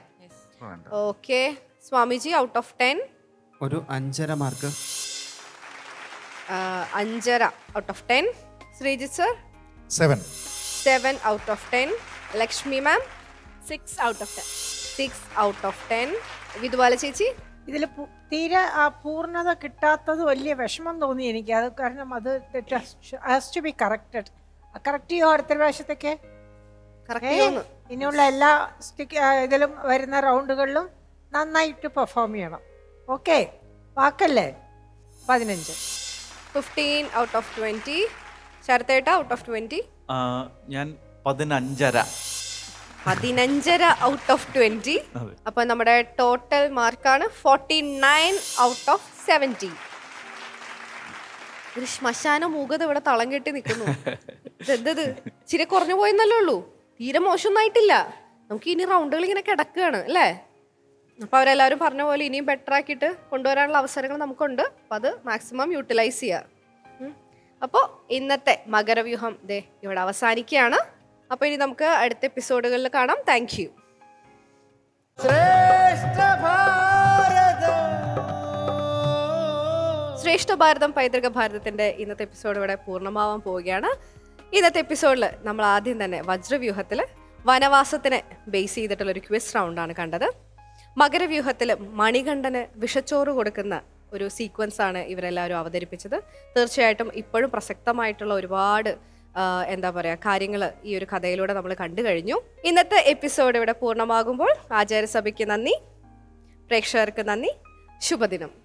A: ഓക്കെ. സ്വാമിജി, ഔട്ട് ഓഫ് 10
F: ഒരു 5.5 mark.
A: 5.5 out of 10. Sreejith sir 7 out of 10. Lakshmi ma'am
H: 6 out of 10.
A: 6 out of 10. Vidhubala ചേച്ചി?
C: ഇതിൽ തീരെ ആ പൂർണ്ണത കിട്ടാത്തത് വലിയ വിഷമം തോന്നി എനിക്ക്. അത് കാരണം അത് has to be corrected. Correct ചെയ്യോ അടുത്ത പ്രാവശ്യത്തേക്ക്? ഇനിയുള്ള എല്ലാ ഇതിലും വരുന്ന റൗണ്ടുകളിലും നന്നായിട്ട് പെർഫോം ചെയ്യണം. ഓക്കെ, വാക്കല്ലേ? 15.
A: 15 ഔട്ട് ഓഫ് 20. ശരത്തേട്ട ഔട്ട് ഓഫ് 20?
B: ഞാൻ 15.5.
A: 15.5 ഔട്ട് ഓഫ് 20. അപ്പൊ നമ്മുടെ ടോട്ടൽ മാർക്കാണ് 49 ഔട്ട് ഓഫ് 70. ഒരു ശ്മശാന മൂകത ഇവിടെ തളം കെട്ടി നിൽക്കുന്നു. ഇതെന്തത് ചിരി കുറഞ്ഞു പോയെന്നല്ലേ ഉള്ളൂ, തീരെ മോശമൊന്നായിട്ടില്ല. നമുക്ക് ഇനി റൗണ്ടുകൾ ഇങ്ങനെ കിടക്കുകയാണ് അല്ലേ? അപ്പോൾ അവരെല്ലാവരും പറഞ്ഞ പോലെ ഇനിയും ബെറ്റർ ആക്കിയിട്ട് കൊണ്ടുവരാനുള്ള അവസരങ്ങൾ നമുക്കുണ്ട്. അപ്പോൾ അത് മാക്സിമം യൂട്ടിലൈസ് ചെയ്യുക. അപ്പോൾ ഇന്നത്തെ മകരവ്യൂഹം ദേ ഇവിടെ അവസാനിക്കുകയാണ്. അപ്പോൾ ഇനി നമുക്ക് അടുത്ത എപ്പിസോഡുകളിൽ കാണാം. Thank you. ശ്രേഷ്ഠ ഭാരതം പൈതൃക ഭാരതത്തിന്റെ ഇന്നത്തെ എപ്പിസോഡ് ഇവിടെ പൂർണ്ണമാവാൻ പോവുകയാണ്. ഇന്നത്തെ എപ്പിസോഡിൽ നമ്മൾ ആദ്യം തന്നെ വജ്രവ്യൂഹത്തിൽ വനവാസത്തിനെ ബേസ് ചെയ്തിട്ടുള്ള ഒരു ക്വിസ് റൗണ്ടാണ് കണ്ടത്. മകരവ്യൂഹത്തിൽ മണികണ്ഠന് വിഷച്ചോറ് കൊടുക്കുന്ന ഒരു സീക്വൻസ് ആണ് ഇവരെല്ലാവരും അവതരിപ്പിച്ചത്. തീർച്ചയായിട്ടും ഇപ്പോഴും പ്രസക്തമായിട്ടുള്ള ഒരുപാട് എന്താ പറയുക കാര്യങ്ങൾ ഈ ഒരു കഥയിലൂടെ നമ്മൾ കണ്ടു കഴിഞ്ഞു. ഇന്നത്തെ എപ്പിസോഡ് ഇവിടെ പൂർണ്ണമാകുമ്പോൾ ആചാര്യസഭയ്ക്ക് നന്ദി, പ്രേക്ഷകർക്ക് നന്ദി, ശുഭദിനം.